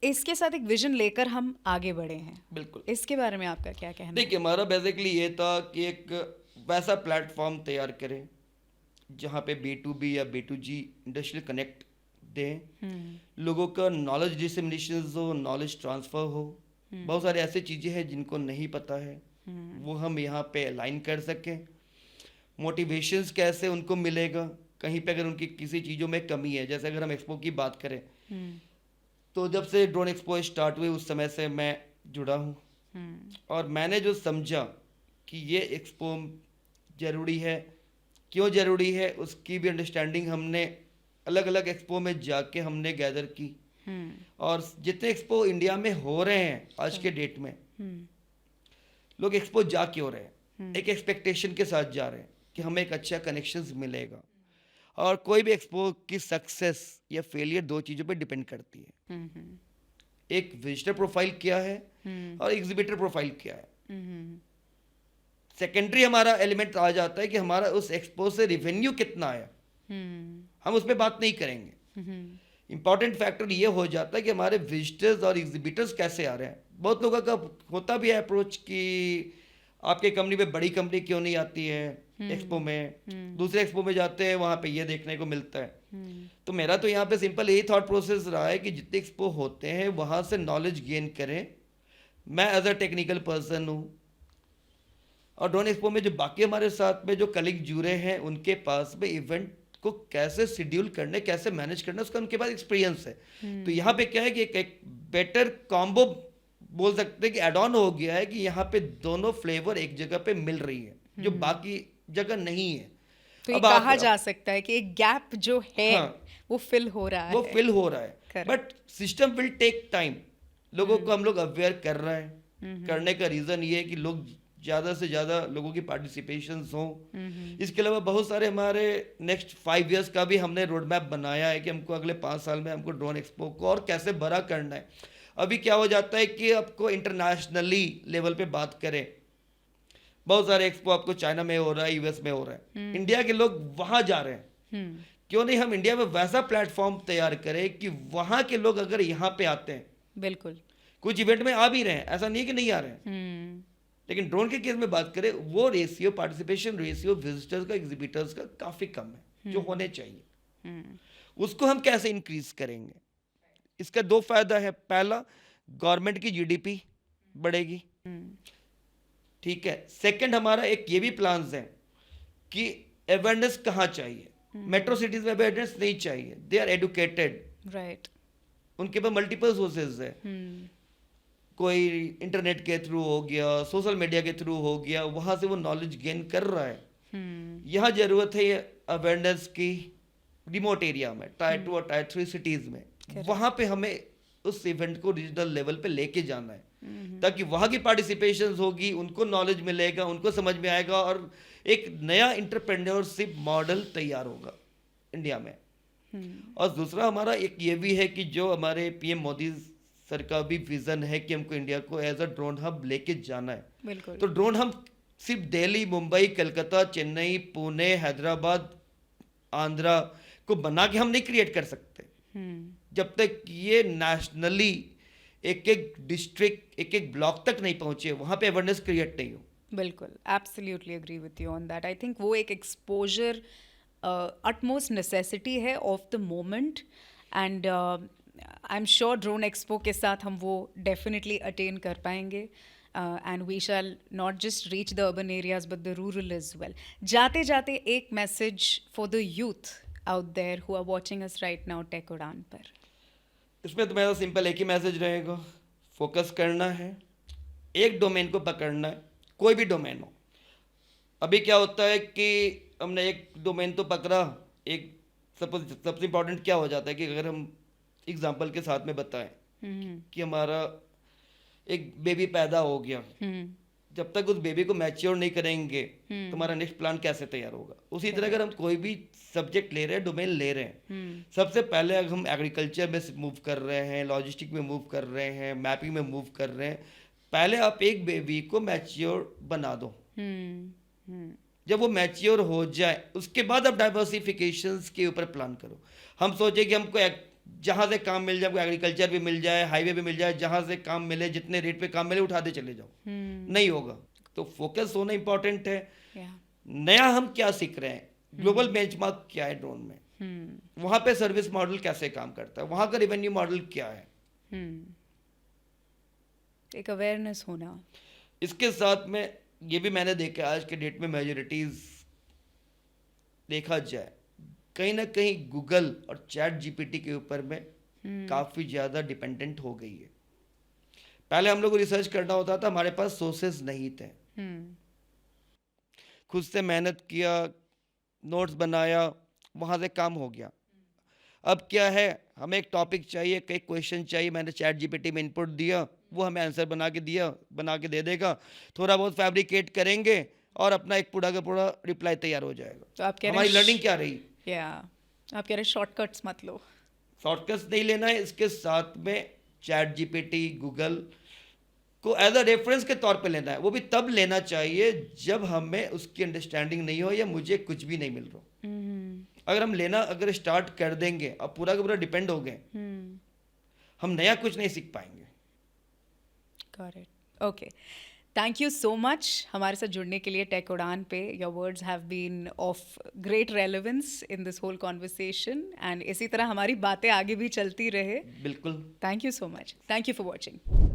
इसके साथ एक विजन लेकर हम आगे बढ़े हैं। बिल्कुल। इसके बारे में आपका क्या कहना है? देखिए, हमारा बेसिकली ये था कि एक वैसा प्लेटफॉर्म तैयार करें जहाँ पे B2B या B2G इंडस्ट्रियल कनेक्ट दें, लोगों का नॉलेज डिसमिनेशन हो, नॉलेज ट्रांसफ़र हो। बहुत सारे ऐसे चीज़ें हैं जिनको नहीं पता है, वो हम यहाँ पे अलाइन कर सकें। मोटिवेशंस कैसे उनको मिलेगा, कहीं पे अगर उनकी किसी चीज़ों में कमी है, जैसे अगर हम एक्सपो की बात करें तो जब से ड्रोन एक्सपो स्टार्ट हुई उस समय से मैं जुड़ा हूँ, और मैंने जो समझा कि ये एक्सपो ज़रूरी है, क्यों ज़रूरी है, उसकी भी अंडरस्टैंडिंग हमने अलग अलग एक्सपो में जाके हमने गैदर की। और जितने एक्सपो इंडिया में हो रहे हैं आज के डेट में, लोग एक्सपो जा क्यों रहे हैं? एक एक्सपेक्टेशन के साथ जा रहे हैं कि हमें एक अच्छा कनेक्शंस मिलेगा। और कोई भी एक्सपो की सक्सेस या फेलियर दो चीज़ों पे डिपेंड करती है, एक विजिटर प्रोफाइल क्या है और एग्जिबिटर प्रोफाइल क्या है। सेकेंडरी हमारा एलिमेंट आ जाता है कि हमारा उस एक्सपो से रेवेन्यू कितना आया, हम उस पर बात नहीं करेंगे। इंपॉर्टेंट फैक्टर ये हो जाता है कि हमारे विजिटर्स और एग्जिबिटर्स कैसे आ रहे हैं। बहुत लोगों का होता भी है अप्रोच कि आपके कंपनी पे बड़ी कंपनी क्यों नहीं आती है एक्सपो में, दूसरे एक्सपो में जाते हैं वहाँ पे ये देखने को मिलता है। तो मेरा तो यहाँ पे सिंपल यही थॉट प्रोसेस रहा है कि जितने एक्सपो होते हैं वहाँ से नॉलेज गेन करें। मैं एज अ टेक्निकल पर्सन हूँ, और ड्रोन एक्सपो में जो बाकी हमारे साथ में जो कलीग जुड़े हैं उनके पास में इवेंट को कैसे शेड्यूल करने, कैसे मैनेज करना, उसका उनके पास एक्सपीरियंस है। तो यहाँ पे क्या है कि एक बेटर कॉम्बो बोल सकते हैं कि एड ऑन हो गया है कि यहाँ पे दोनों फ्लेवर एक जगह पे मिल रही है जो बाकी जगह नहीं है। तो ये अब आप कहा जा सकता है कि एक गैप जो है हाँ, वो फिल हो रहा वो है। फिल हो रहा है, Correct. But system will take time. लोगों को हम लोग अवेयर कर रहे हैं। करने का रीज़न ये है कि लोग ज़्यादा से ज़्यादा लोगों की पार्टिसिपेशन हो। इसके अलावा बहुत सारे हमारे नेक्स्ट 5 इयर्स का भी हमने रोड मैप बनाया है कि हमको अगले 5 साल में हमको ड्रोन एक्सपो को और कैसे बड़ा करना है। अभी क्या हो जाता है कि आपको इंटरनेशनली लेवल पे बात करें, बहुत सारे एक्सपो आपको चाइना में हो रहा है, यूएस में हो रहा है, इंडिया के लोग वहाँ जा रहे हैं। क्यों नहीं हम इंडिया में वैसा प्लेटफॉर्म तैयार करें कि वहाँ के लोग अगर यहाँ पे आते हैं, बिल्कुल कुछ इवेंट में आ भी रहे हैं, ऐसा नहीं है कि नहीं आ रहे हैं, लेकिन ड्रोन के केस में बात करें वो रेशियो, पार्टिसिपेशन रेशियो विजिटर्स का एग्जिबिटर्स का काफ़ी कम है जो होने चाहिए। उसको हम कैसे इंक्रीज करेंगे? इसका 2 फायदा है। पहला, गवर्नमेंट की जीडीपी बढ़ेगी, ठीक है। सेकंड, हमारा एक ये भी प्लान्स है कि अवेयरनेस कहाँ चाहिए। मेट्रो सिटीज में अवेयरनेस नहीं चाहिए, दे आर एडुकेटेड, राइट। उनके पास मल्टीपल सोर्सेज है। कोई इंटरनेट के थ्रू हो गया, सोशल मीडिया के थ्रू हो गया, वहाँ से वो नॉलेज गेन कर रहा है। यहाँ जरूरत है अवेयरनेस की रिमोट एरिया में, टायर 2 और टायर 3 सिटीज में, वहाँ पे हमें उस इवेंट को रीजनल लेवल पे लेके जाना है ताकि वहाँ की पार्टिसिपेशन होगी, उनको नॉलेज मिलेगा, उनको समझ में आएगा और एक नया इंटरप्रेन्योरशिप मॉडल तैयार होगा इंडिया में। और दूसरा हमारा एक ये भी है कि जो हमारे पीएम मोदी सर का भी विजन है कि हमको इंडिया को एज अ ड्रोन हब लेके जाना है। बिल्कुल। तो ड्रोन हम सिर्फ दिल्ली, मुंबई, कलकत्ता, चेन्नई, पुणे, हैदराबाद, आंध्रा को बना के हम नहीं क्रिएट कर सकते जब तक ये नेशनली एक एक डिस्ट्रिक्ट, एक एक ब्लॉक तक नहीं पहुंचे, वहां पे अवेयरनेस क्रिएट नहीं हो। बिल्कुल, absolutely agree with you on that. I think वो एक एक्सपोजर अटमोस्ट नेसेसिटी है of the moment, and I am sure drone expo के साथ हम वो डेफिनेटली अटेन कर पाएंगे, and we shall not just reach the urban areas but the rural as well. जाते जाते एक message for the youth out there who are watching us right now take Udaan पर। इसमें तो मेरा सिंपल एक ही मैसेज रहेगा, फोकस करना है, एक डोमेन को पकड़ना है, कोई भी डोमेन हो। अभी क्या होता है कि हमने एक डोमेन तो पकड़ा, एक सबसे इम्पोर्टेंट क्या हो जाता है कि अगर हम एग्जांपल के साथ में बताएं कि हमारा एक बेबी पैदा हो गया, जब तक उस बेबी को मैच्योर नहीं करेंगे तो हमारा नेक्स्ट प्लान कैसे तैयार होगा। उसी तरह अगर हम कोई भी सब्जेक्ट ले रहे हैं, डोमेन ले रहे हैं, सबसे पहले अगर हम एग्रीकल्चर में मूव कर रहे हैं, लॉजिस्टिक में मूव कर रहे हैं, मैपिंग में मूव कर रहे हैं, पहले आप एक बेबी को मैच्योर बना दो। जब वो मैच्योर हो जाए उसके बाद आप डाइवर्सिफिकेशंस के ऊपर प्लान करो। हम सोचे कि हमको जहाँ से काम मिल जाए, एग्रीकल्चर भी मिल जाए, हाईवे भी मिल जाए, जहाँ से काम मिले, जितने रेट पे काम मिले उठाते चले जाओ, नहीं होगा। तो फोकस होना इंपॉर्टेंट है। नया हम क्या सीख रहे हैं, ग्लोबल बेंचमार्क क्या है ड्रोन में, वहाँ पे सर्विस मॉडल कैसे काम करता है, वहाँ का रेवेन्यू मॉडल क्या है, एक अवेयरनेस होना। इसके साथ में ये भी मैंने देखा आज के डेट में मेजोरिटीज देखा जाए कहीं ना कहीं गूगल और चैट जीपीटी के ऊपर में काफ़ी ज़्यादा डिपेंडेंट हो गई है। पहले हम लोग को रिसर्च करना होता था, हमारे पास सोर्सेज नहीं थे, खुद से मेहनत किया, नोट्स बनाया, वहाँ से काम हो गया। अब क्या है, हमें एक टॉपिक चाहिए, कई क्वेश्चन चाहिए, मैंने चैट जीपीटी में इनपुट दिया, वो हमें आंसर बना के दे देगा, थोड़ा बहुत फैब्रिकेट करेंगे और अपना एक पूरा का पूरा रिप्लाई तैयार हो जाएगा। तो आप कह रहे हमारी हैं लर्निंग क्या रही? या आप कह रहे हैं शॉर्टकट्स मत लो। शॉर्टकट्स नहीं लेना है, इसके साथ में चैट जीपीटी, गूगल को एज अ रेफरेंस के तौर पे लेना है। वो भी तब लेना चाहिए जब हमें उसकी अंडरस्टैंडिंग नहीं हो या मुझे कुछ भी नहीं मिल रहा। अगर हम लेना अगर स्टार्ट कर देंगे, अब पूरा का पूरा डिपेंड हो गए, हम नया कुछ नहीं सीख पाएंगे। Got it. Okay, thank you so much हमारे साथ जुड़ने के लिए टेक उड़ान पे। Your words have been of great relevance in this whole conversation and इसी तरह हमारी बातें आगे भी चलती रहे। बिल्कुल। Thank you so much. Thank you for watching.